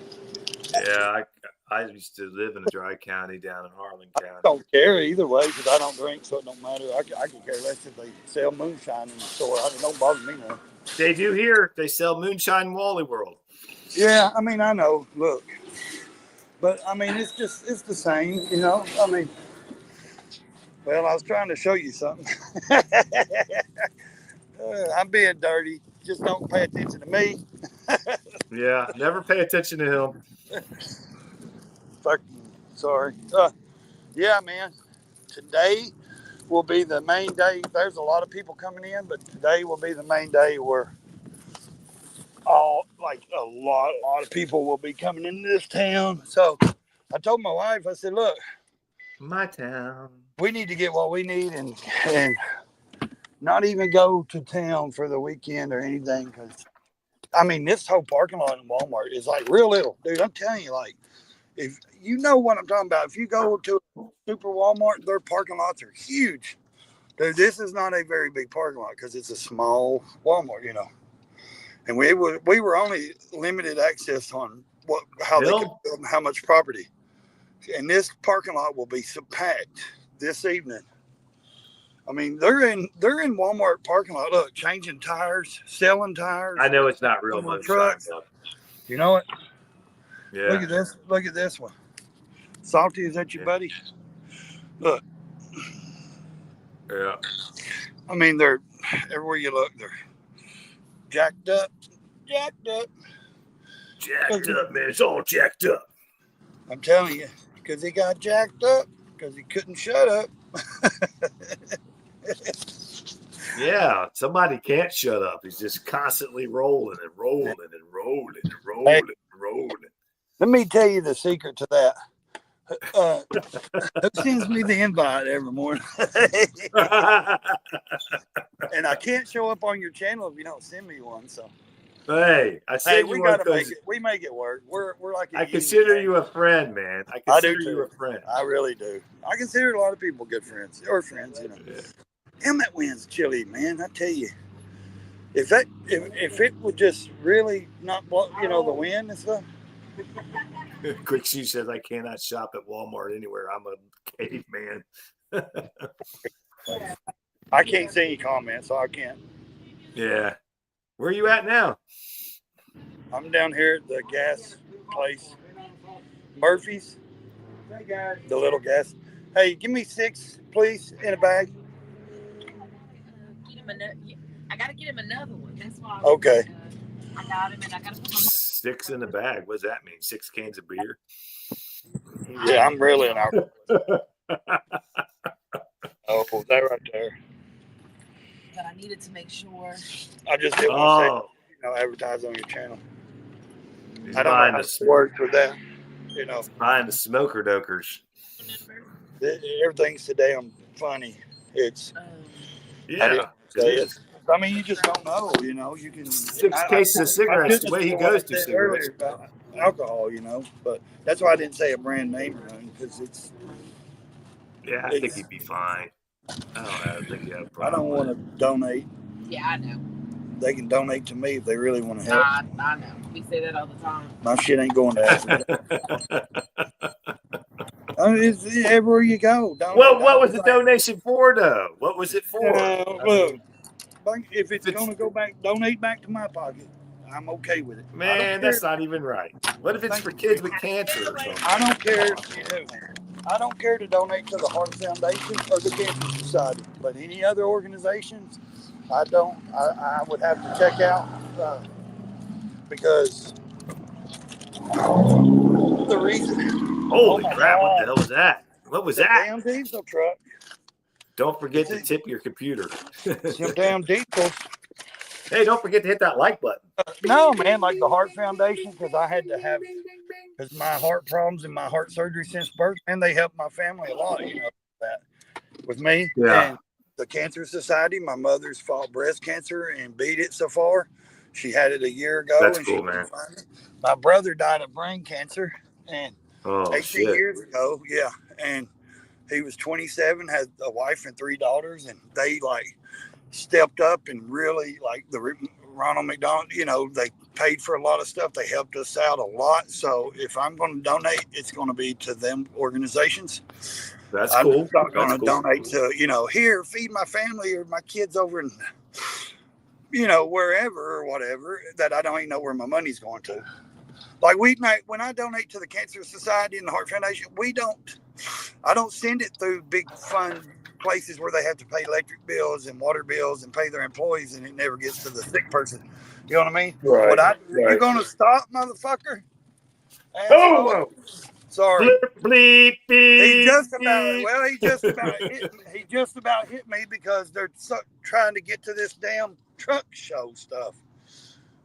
Yeah, I used to live in a dry county down in Harlan I County. don't care either way because I don't drink, so it don't matter. I can care less if they sell moonshine in the store. It don't bother me none. They do here. They sell moonshine in Wally World. Yeah, I mean, I know. Look, but I mean, it's the same, you know. I mean, well, I was trying to show you something. I'm being dirty. Just don't pay attention to me. Yeah, never pay attention to him. Fucking sorry. Yeah, man. Today will be the main day. There's a lot of people coming in, but today will be the main day where a lot of people will be coming into this town. So I told my wife, I said, look, My town. we need to get what we need and not even go to town for the weekend or anything. Because I mean, this whole parking lot in Walmart is like real little, dude. I'm telling you, like, if you know what I'm talking about, if you go to a super Walmart, their parking lots are huge. Dude, this is not a very big parking lot because it's a small Walmart, you know. And we were only limited access on how they could build how much property. And this parking lot will be so packed this evening. I mean, they're in Walmart parking lot. Look, changing tires, selling tires. I know it's not real moonshine. Trucks. You know what? Yeah. Look at this. Look at this one. Salty, is that your buddy? Look. Yeah. I mean, they're everywhere you look, they're jacked up. Jacked up, man. It's all jacked up. I'm telling you, because he got jacked up because he couldn't shut up. Yeah, somebody can't shut up. He's just constantly rolling and rolling and rolling and rolling and rolling. Let me tell you the secret to that. Who sends me the invite every morning? And I can't show up on your channel if you don't send me one. So hey, I say we gotta make it. We make it work. We're like. I consider you a friend, man. I consider you a friend. I really do. I consider a lot of people good friends or friends. You know. Yeah. Damn, that wind's chilly, man. I tell you, if it would just really not blow, you know, the wind and stuff. Quick Shoe says I cannot shop at Walmart anywhere. I'm a caveman. I can't see any comments, so I can't. Yeah. Where are you at now? I'm down here at the gas place, Murphy's. The little gas. Hey, give me 6, please, in a bag. I gotta get him another one. That's why. Okay. I got him, and I gotta put my 6 in the bag. What does that mean? 6 cans of beer? Yeah, I'm really an alcoholic. Oh, that right there. But I needed to make sure. I just didn't want to say, advertise on your channel. He's I don't know how it works with that. You know, buying the smoker dokers. Everything's today. I'm funny. It's yeah. I mean, you just don't know. You know, you can 6 cases of cigarettes. The way he goes through cigarettes. About alcohol, you know, but that's why I didn't say a brand name or anything because it's. Yeah, I think he'd be fine. I don't think you have a problem. I don't want to donate. Yeah, I know. They can donate to me if they really want to help. I know. We say that all the time. My shit ain't going to Africa. It's everywhere you go. What was the donation for, though? What was it for? Look, if it's going to go back, donate back to my pocket. I'm okay with it. Man, that's not even right. What if it's for kids with cancer or something? I don't care. I don't care to donate to the Heart Foundation or the Cancer Society, but any other organizations, I don't. I would have to check out because the reason. Holy crap! God. What the hell was that? What was that? Damn diesel truck. Don't forget to tip your computer. Some damn diesels. Hey, don't forget to hit that like button. No, man, like the Heart Foundation, because I had to have, because my heart problems and my heart surgery since birth, and they helped my family a lot, you know, that. with me. Yeah. And the Cancer Society, my mother's fought breast cancer and beat it so far. She had it a year ago. That's and cool, she man. find it. My brother died of brain cancer and Oh 18 shit. years ago. Yeah. And he was 27, had a wife and 3 daughters, and they like stepped up and really like the Ronald McDonald, they paid for a lot of stuff. They helped us out a lot. So if I'm going to donate, it's going to be to them organizations. That's I'm cool. not going That's to cool. donate to, here, feed my family or my kids over in, wherever or whatever that I don't even know where my money's going to. Like when I donate to the Cancer Society and the Heart Foundation, I don't send it through big fun places where they have to pay electric bills and water bills and pay their employees, and it never gets to the sick person. You know what I mean? Right. You gonna stop, motherfucker? Oh, Asshole. whoa. Sorry. Bleep, bleep, beep, He just about beep. he just about hit me because they're trying to get to this damn truck show stuff.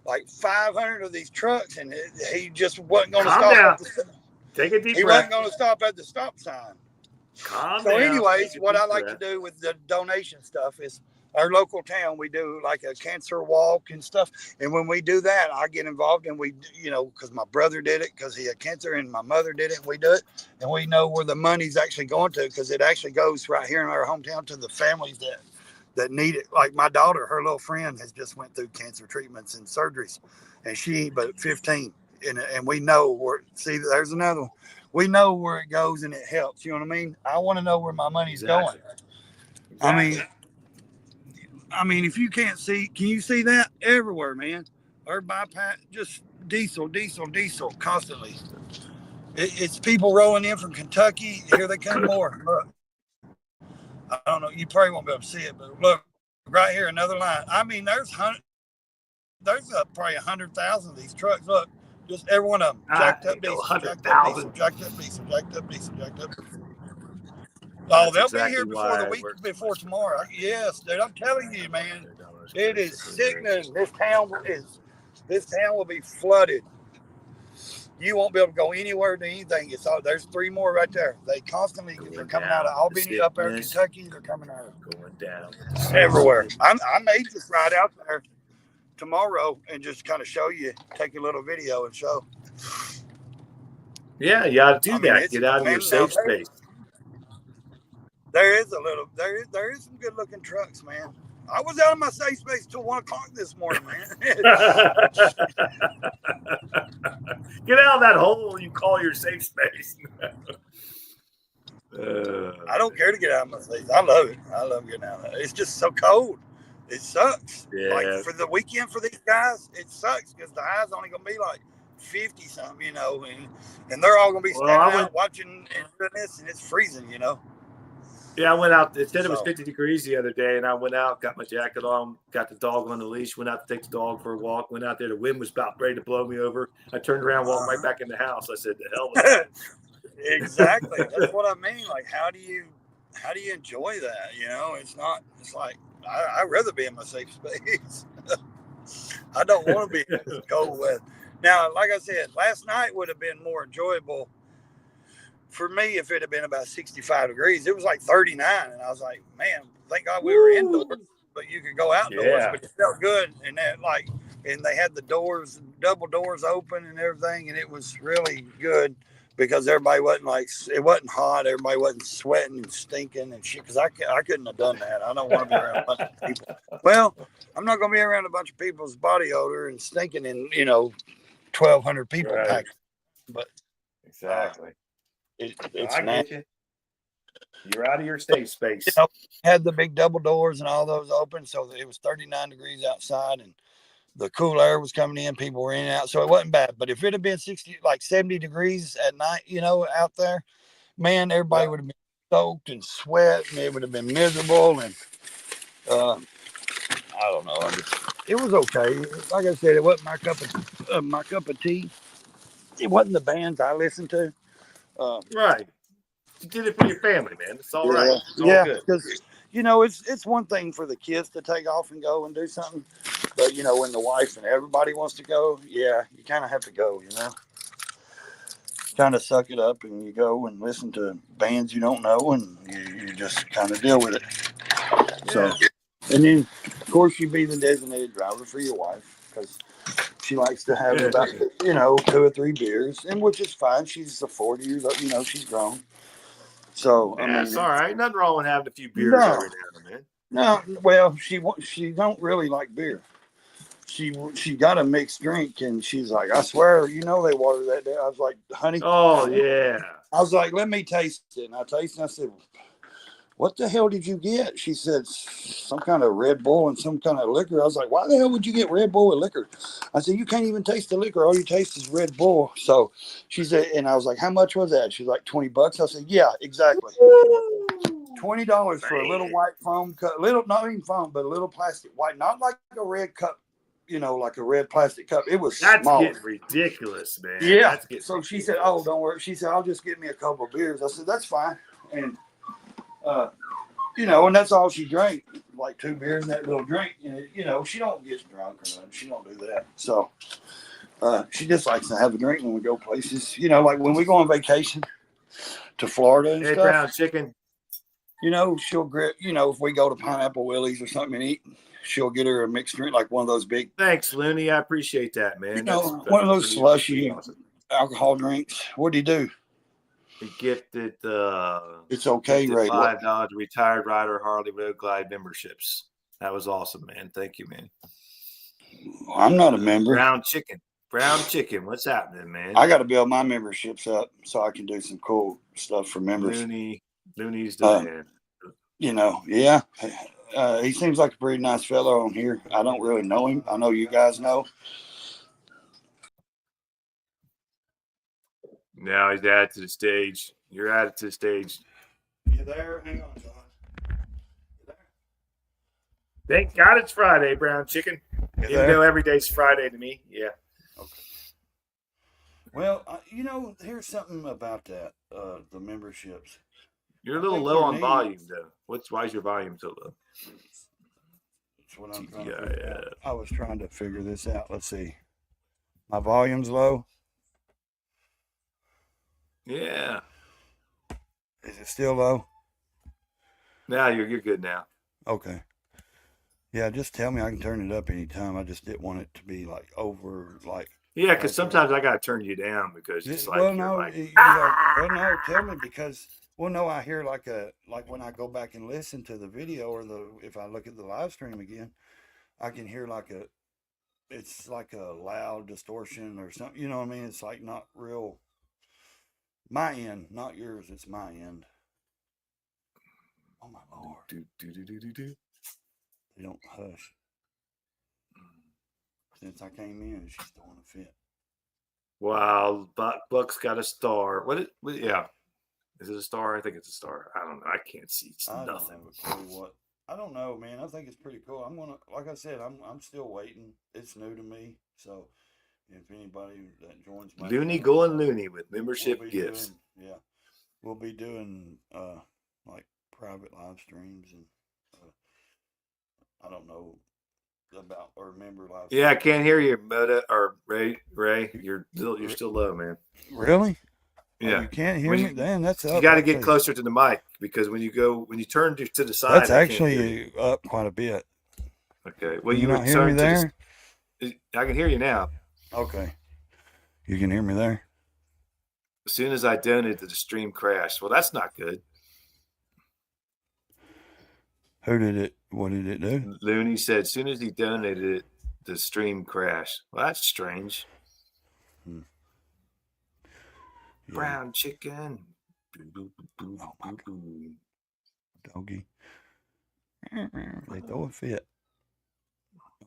Like 500 of these trucks, and he just wasn't going to Calm stop down. at the. Take a deep He breath. wasn't going to stop at the stop sign. Calm So, down. anyways, Take a what deep I like breath. to do with the donation stuff is our local town, we do like a cancer walk and stuff. And when we do that, I get involved and we, because my brother did it because he had cancer and my mother did it. And we do it and we know where the money's actually going to because it actually goes right here in our hometown to the families that need it. Like my daughter, her little friend has just went through cancer treatments and surgeries and she ain't but 15. And we know where, see, there's another one. We know where it goes and it helps. You know what I mean? I want to know where my money's going. Exactly. I mean, if you can't see, can you see that everywhere, man? Or bypass, just diesel constantly. It's people rolling in from Kentucky. Here they come more. Look, I don't know. You probably won't be able to see it, but look, right here, another line. I mean, there's probably 100,000 of these trucks. Look, just every one of them jacked up diesel, jacked up diesel, jacked up diesel, jacked up diesel, jacked up. Oh, they'll be here before the week before tomorrow. Yes, dude, I'm telling you, man, it is sickening. This town will be flooded. You won't be able to go anywhere to anything. There's 3 more right there. They're coming out of Albany, up there, Kentucky. They're coming out going down everywhere. I may just ride out there tomorrow and just kind of show you, take a little video and show. Yeah, you ought to do that. Get out of your safe space. There is some good looking trucks, man. I was out of my safe space till 1 o'clock this morning, man. Get out of that hole you call your safe space. I don't care to get out of my space. I love it. I love getting out of it. It's just so cold. It sucks. Yeah. Like for the weekend for these guys, it sucks because the high's only gonna be like 50 something, and they're all gonna be standing out watching and doing this, and it's freezing, Yeah, I went out. It said it was 50 degrees the other day, and I went out, got my jacket on, got the dog on the leash, went out to take the dog for a walk, went out there. The wind was about ready to blow me over. I turned around, walked right back in the house. I said, "The hell with that." Exactly. That's what I mean. Like, how do you enjoy that? It's like I'd rather be in my safe space. I don't want to be in this cold weather. Now, like I said, last night would have been more enjoyable for me if it had been about 65 degrees. It was like 39, and I was like, man, thank God we were indoors, but you could go outdoors. Yeah. But it felt good, and they had the doors, double doors open and everything, and it was really good because everybody it wasn't hot. Everybody wasn't sweating and stinking and shit. Because I couldn't have done that. I don't want to be around a bunch of people. Well, I'm not going to be around a bunch of people's body odor and stinking in 1,200 people packed. But exactly. It's I get you. You're out of your safe space. Had the big double doors and all those open, so it was 39 degrees outside, and the cool air was coming in. People were in and out, so it wasn't bad. But if it had been 70 degrees at night, out there, man, everybody would have been soaked and sweat, and it would have been miserable. And I don't know. It was okay. Like I said, it wasn't my cup of tea. It wasn't the bands I listened to. Right. You did it for your family, man. It's all right. It's all good. Because it's one thing for the kids to take off and go and do something, but when the wife and everybody wants to go, you kind of have to go. just kind of suck it up and you go and listen to bands you don't know, and you just kind of deal with it. So, and then of course you be the designated driver for your wife because she likes to have about 2 or 3 beers, and which is fine. She's a 40 years old, she's grown. So I mean, it's all right. Nothing wrong with having a few beers No. every now and then. no, well, she don't really like beer. She got a mixed drink, and she's like, I swear, they water that down. I was like, honey, Oh yeah. I was like, let me taste it. And I tasted it, and I said, what the hell did you get? She said, some kind of Red Bull and some kind of liquor. I was like, why the hell would you get Red Bull with liquor? I said, you can't even taste the liquor. All you taste is Red Bull. So she said, and I was like, how much was that? She's like, $20. I said, yeah, exactly. $20 for a little white foam cup, not even foam, but a little plastic white, not like a red cup, like a red plastic cup. It was That's small. getting ridiculous, man. Yeah. That's getting So she ridiculous. said, oh, don't worry. She said, I'll just get me a couple of beers. I said, that's fine. And, and that's all she drank, like 2 beers in that little drink. And, she don't get drunk or nothing. She don't do that. So she just likes to have a drink when we go places. Like when we go on vacation to Florida and Hey, stuff. brown chicken. She'll grip, if we go to Pineapple Willie's or something and eat, she'll get her a mixed drink, like one of those big, Thanks, Looney. I appreciate that, man. That's one of those pretty slushy awesome. alcohol drinks. What do you do? He gifted It's okay, Ray. $5 retired rider Harley Road Glide memberships. That was awesome, man. Thank you, man. I'm not a member. Brown chicken. What's happening, man? I got to build my memberships up so I can do some cool stuff for members. Looney's the man. Yeah. He seems like a pretty nice fellow on here. I don't really know him. I know you guys know. Now he's added to the stage. You're added to the stage. You there? Hang on, John. You there? Thank God it's Friday, brown chicken. You Even though every day's Friday to me. Yeah. Okay. Well, here's something about that, the memberships. You're a little low on volume, though. Why is your volume so low? That's what I'm trying to figure out. I was trying to figure this out. Let's see. My volume's low. Yeah. Is it still low? Now you're good now. Okay. Yeah, just tell me I can turn it up anytime. I just didn't want it to be like over, like. Yeah, because sometimes I gotta turn you down because it's like no, tell me because I hear like when I go back and listen to the video or if I look at the live stream again, I can hear it's like a loud distortion or something. You know what I mean? It's like not real. My end, not yours. It's my end. Oh my Lord! They don't hush. Since I came in, she's throwing a fit. Wow, Buck's got a star. Yeah. Is it a star? I think it's a star. I don't know. I can't see. It's nothing. Don't have a clue what. I don't know, man. I think it's pretty cool. I'm gonna, like I said, I'm still waiting. It's new to me, so if anybody that joins my Looney going loony with membership gifts. We'll be doing like private live streams and I don't know about or member live. Yeah, I can't hear you, Moda or Ray. You're still low, man. Really? Yeah, you can't hear me. Then that's up. You got to get closer to the mic because when you turn to the side, that's actually up quite a bit. Okay. Well, you not hear me there? I can hear you now. Okay. You can hear me there. As soon as I donated, the stream crashed. Well, that's not good. What did it do? Looney said as soon as he donated it, the stream crashed. Well, that's strange. Yeah. Brown chicken. Oh my God. Doggy. They throw a fit.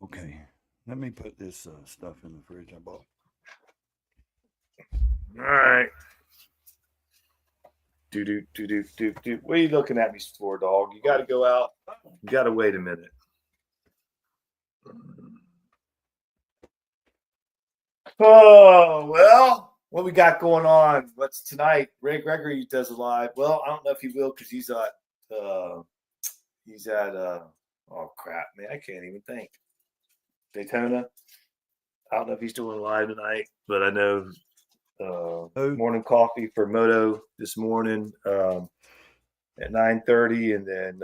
Okay. Let me put this stuff in the fridge I bought. All right. Do. What are you looking at me for, dog? You got to go out. You got to wait a minute. Oh, well, what we got going on? What's tonight? Ray Gregory does a live. Well, I don't know if he will because he's at oh crap, man. I can't even think. Daytona. I don't know if he's doing a live tonight, but I know Who? morning coffee for Moto this morning at 9:30, and then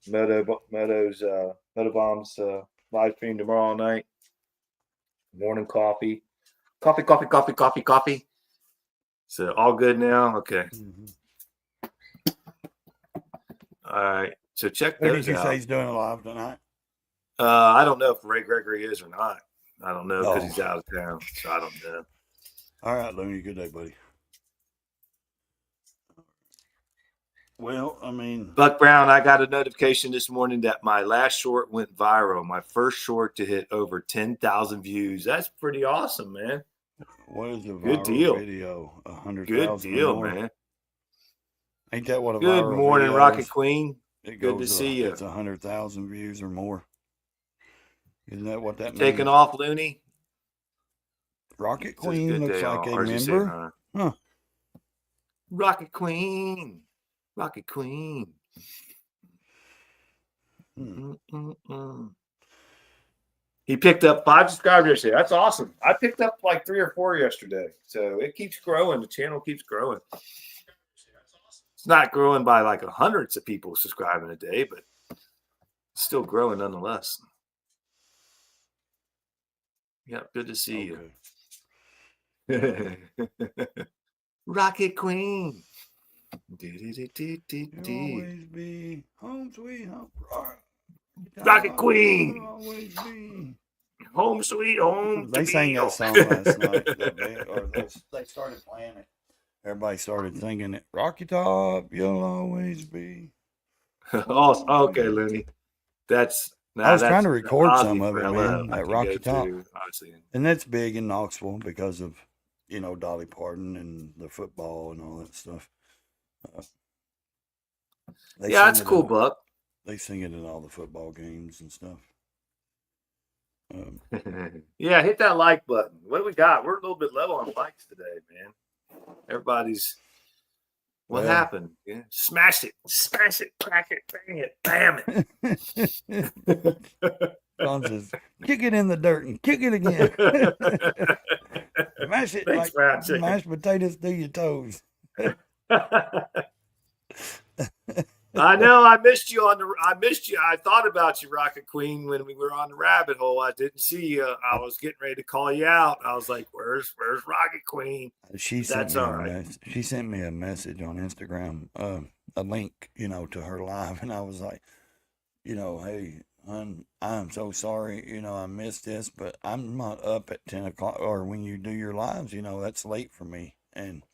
Moto's Motobomb's live stream tomorrow night. Morning coffee. Coffee. So all good now. Okay. Mm-hmm. All right. So check Who those did you out. say he's doing live tonight? I don't know if Ray Gregory is or not. I don't know because Oh. he's out of town. So I don't know. All right, Looney. Good day, buddy. Well, I mean, Buck Brown, I got a notification this morning that my last short went viral. My first short to hit over 10,000 views. That's pretty awesome, man. what is a Good viral deal. video? 100,000 Good deal, or more? man. Ain't that what a Good viral morning, video Rocket is? Queen. It Good goes to see you. It's 100,000 views or more. Isn't that what that means? Taking off, Looney. Rocket Says Queen good looks day like all. a Or does he say, member. Huh. Rocket Queen. Rocket Queen. He picked up 5 subscribers yesterday. That's awesome. I picked up like 3 or 4 yesterday. So it keeps growing. The channel keeps growing. It's not growing by like hundreds of people subscribing a day, but it's still growing nonetheless. Yeah, good to see you. Rocket Queen. You'll always be home sweet home. Rocket Queen. You'll always be. Home sweet home. They sang that song last night. They started playing it. Everybody started singing it. Rocky Top, you'll always be. Oh, okay, Looney. I was trying to record Ozzy some of for it, LL. man. I That can Rocky go Top. to, obviously. And that's big in Knoxville because of, Dolly Parton and the football and all that stuff. Yeah, it's cool, Buck. They sing it in all the football games and stuff. Yeah, hit that like button. What do we got? We're a little bit low on likes today, man. Everybody's. What happened? Yeah. Smash it, crack it, bang it, bam it. John says, kick it in the dirt and kick it again. Mash it. Thanks, like mashed potatoes through your toes. I know. I missed you. I thought about you, Rocket Queen, when we were on the rabbit hole. I didn't see you. I was getting ready to call you out. I was like, "Where's Rocket Queen?" That's all right. She sent me a message on Instagram, a link, to her live, and I was like, hey, I'm so sorry. I missed this, but I'm not up at 10 o'clock or when you do your lives. That's late for me, and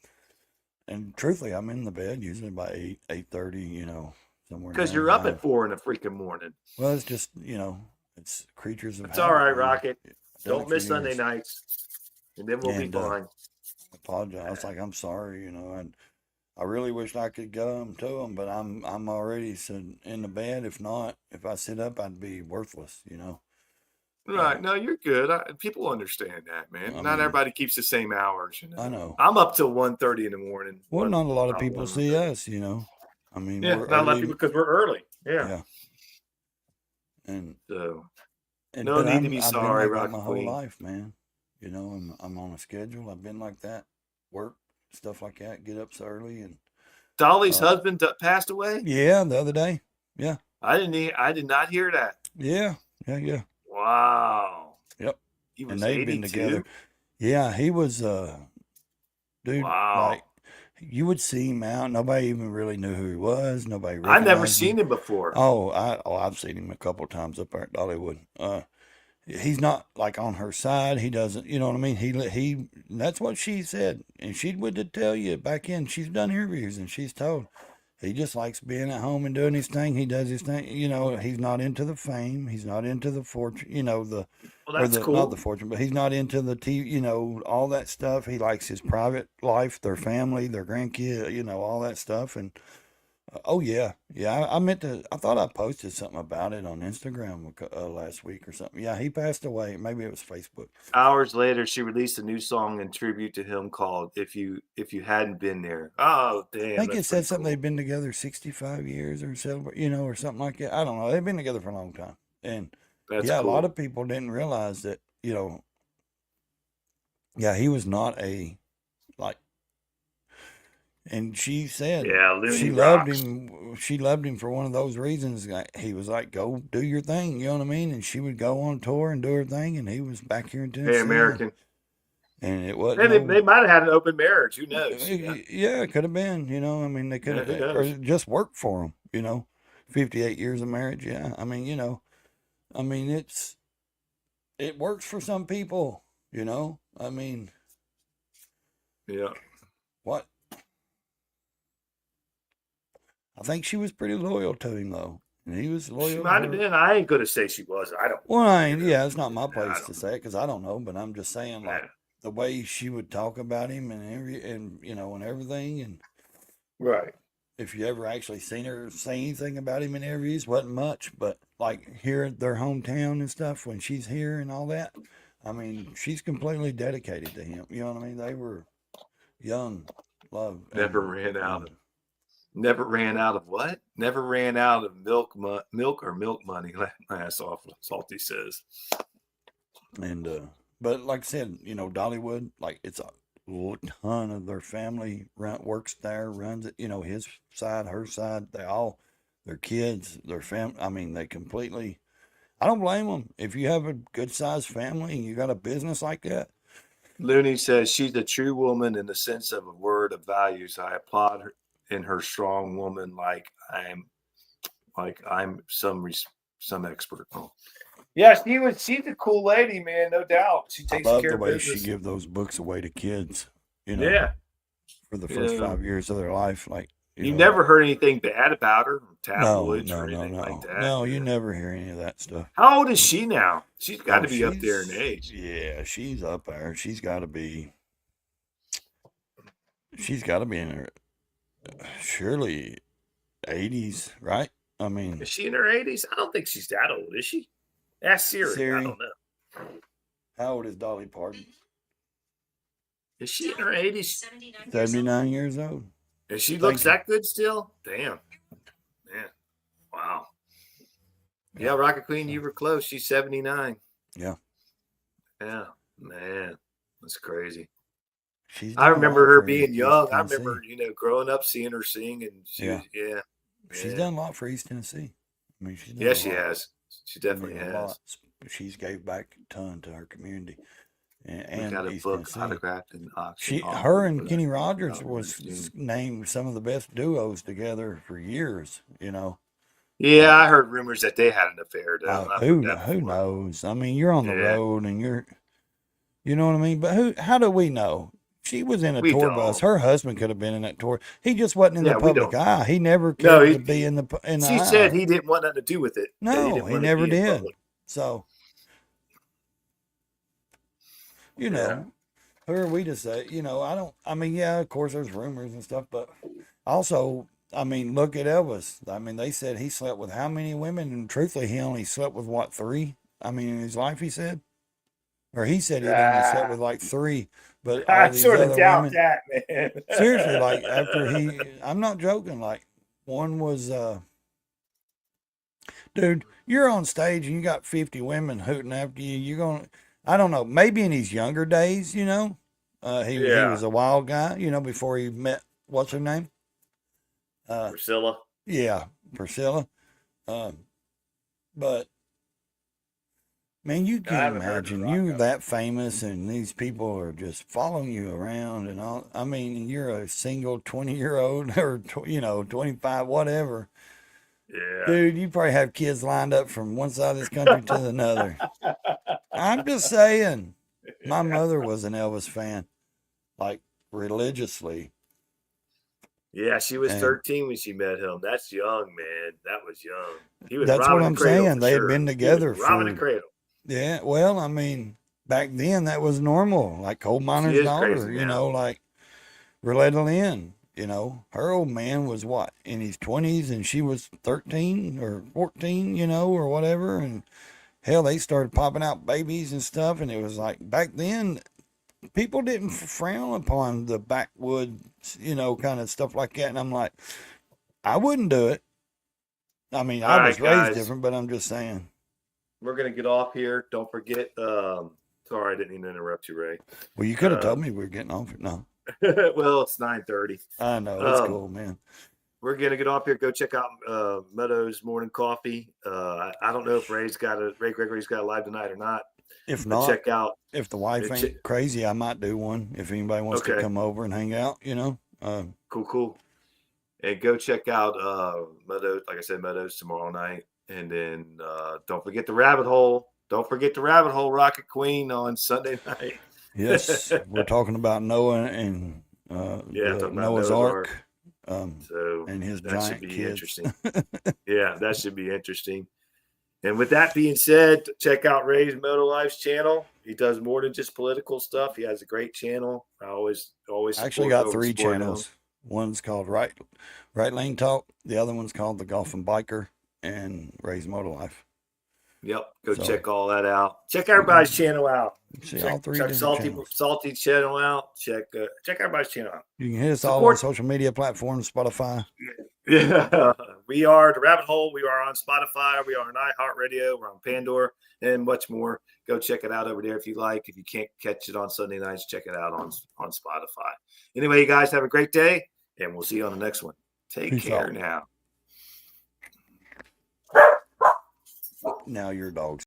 truthfully, I'm in the bed usually by 8:30, somewhere. Because you're up at 4 in the freaking morning. Well, it's just, it's creatures of habit. It's all right, Rocket. Don't miss Sunday nights, and then we'll be fine. I apologize. I'm sorry, and I really wish I could go to them, but I'm already in the bed. If I sit up, I'd be worthless, Right. No, you're good. People understand that, man. Not everybody keeps the same hours. I know. I'm up till 1:30 in the morning. Well, not a lot of people see us, I mean, yeah, not a lot of people because we're early. Yeah. And so, no need to be sorry, I've been like Rocket that my Queen. whole life, man. I'm on a schedule. I've been like that. Work, stuff like that. Get up so early and. Dolly's husband passed away. Yeah, the other day. Yeah. I did not hear that. Yeah. Wow. Yep. He was and they've 82? been together. Yeah, he was dude. Wow. Like you would see him out. Nobody even really knew who he was. Nobody. I've never seen him before. I've seen him a couple of times up there at Dollywood. He's not like on her side. He doesn't. You know what I mean? He. That's what she said, and she would tell you back in. She's done interviews, and she's told. He just likes being at home and doing his thing. He does his thing. He's not into the fame. He's not into the fortune. Well, that's cool. Not the fortune, but he's not into the TV. All that stuff. He likes his private life, their family, their grandkid. All that stuff. And I thought I posted something about it on Instagram last week or something. Yeah, he passed away. Maybe it was Facebook. Hours later, she released a new song in tribute to him called "If You Hadn't Been There." Oh, damn! I think it said something. They've been together 65 years or or something like that. I don't know. They've been together for a long time, and that's cool. A lot of people didn't realize that. Yeah, he was not And she said Yeah, Looney she loved rocks. him. She loved him for one of those reasons. He was like, "Go do your thing," you know what I mean? And she would go on tour and do her thing, and he was back here in Hey, Tennessee, American. and it wasn't Hey, no. they might have had an open marriage. Who knows? Yeah, it could have been. You know, I mean, they could Yeah, have who been, or knows? it just worked for them. 58 years of marriage. Yeah, I mean, I mean, it works for some people. I mean, Yeah. what? I think she was pretty loyal to him though, and he was She loyal to might have her. been. I ain't gonna say she was. I don't. Well, You yeah, it's not my know, I place to don't. say it because I don't know, but I'm just saying, like, Yeah. the way she would talk about him and everything, and Right. if you ever actually seen her say anything about him in interviews, wasn't much, but like here at their hometown and stuff when she's here and all that, I mean, she's completely dedicated to him. You know what I mean? They were young, love, Never and ran out of. Never ran out of what? Never ran out of milk or milk money. That's awful. Salty says. But like I said, Dollywood, like it's a ton of their family works there, runs it. His side, her side, their kids, their family. I mean, they completely. I don't blame them. If you have a good sized family and you got a business like that. Looney says she's a true woman in the sense of a word of values. I applaud her in her strong woman, like I'm some expert. Oh. Yeah, she's a cool lady, man, no doubt. She takes Love care the of way business. she give those books away to kids. Yeah. For the first 5 years of their life, like you never heard anything bad about her, tabloids no, or anything like that. No, you never hear any of that stuff. How old is she now? She's got to be up there in age. Yeah, she's up there. She's got to be. She's got to be in her surely 80s, right? I mean, is she in her 80s? I don't think she's that old, is she? Ask Siri. I don't know. How old is Dolly Parton? Is she in her 80s? 79 years old. And she looks that good still? Damn. Man. Wow. Yeah, Rocket Queen, you were close. She's 79. Yeah. Yeah. Man. That's crazy. I remember her being young. I remember, growing up, seeing her sing, and she's done a lot for East Tennessee. I mean, she has. She definitely has. She's gave back a ton to her community. And got a East book Tennessee. Autographed in Her and Kenny Rogers was named some of the best duos together for years. Yeah, I heard rumors that they had an affair. Who knows? I mean, you're on the road and you know what I mean. But how do we know? She was in a tour bus. Her husband could have been in that tour. He just wasn't in the public eye. He never cared to be in the She said he didn't want nothing to do with it. No, he never did. So, who are we to say? I mean, yeah, of course there's rumors and stuff, but also, I mean, look at Elvis. I mean, they said he slept with how many women? And truthfully, he only slept with, 3? I mean, in his life, he said. Or he said he only slept with like 3. But all these sort other of doubt women, that, man. seriously, like after I'm not joking, like one was, dude, you're on stage and you got 50 women hooting after you. You're going to, I don't know, maybe in his younger days, he was a wild guy, before he met, what's her name? Priscilla. Yeah, Priscilla. But man, you can imagine you're that famous and these people are just following you around and all. I mean, you're a single 20-year-old or, 25, whatever. Yeah. Dude, you probably have kids lined up from one side of this country to another. I'm just saying. My mother was an Elvis fan, like religiously. Yeah, she was 13 when she met him. That's young, man. That was young. He was That's what I'm saying. They had been together robbing the cradle. Yeah, well, I mean, back then that was normal. Like coal miner's daughter, like Roletta Lynn. Her old man was what, in his 20s, and she was 13 or 14, or whatever. And hell, they started popping out babies and stuff. And it was like back then, people didn't frown upon the backwoods, kind of stuff like that. And I'm like, I wouldn't do it. I mean, I was raised different, but I'm just saying. We're going to get off here. Don't forget. Sorry, I didn't mean to interrupt you, Ray. Well, you could have told me we were getting off. No. Well, it's 9:30. I know it's Um, cool, man. We're gonna get off here. Go check out Meadows Morning Coffee. I don't know if Ray Gregory's got a live tonight or not. If But not, check out. if the wife ain't crazy, I might do one. If anybody wants to Okay. come over and hang out, you know. Cool. And go check out Meadows. Like I said, Meadows tomorrow night. And then don't forget the Rabbit Hole. Don't forget the Rabbit Hole Rocket Queen on Sunday night. Yes, we're talking about Noah and talking about Noah's Ark. So and his that giant should be kids. interesting. Yeah, that should be interesting. And with that being said, check out Raysmotolife's channel. He does more than just political stuff. He has a great channel. I always Actually got 3 channels. One's called Right Lane Talk. The other one's called The Golf and Biker and Raysmotolife. Yep, go check all that out. Check everybody's channel out. All 3 different channels. Salty channel out. Check everybody's channel out. You can hit us all on social media platforms, Spotify. Yeah, we are the Rabbit Hole. We are on Spotify. We are on iHeartRadio. We're on Pandora and much more. Go check it out over there if you like. If you can't catch it on Sunday nights, check it out on Spotify. Anyway, you guys have a great day, and we'll see you on the next one. Take care now. Now your dogs.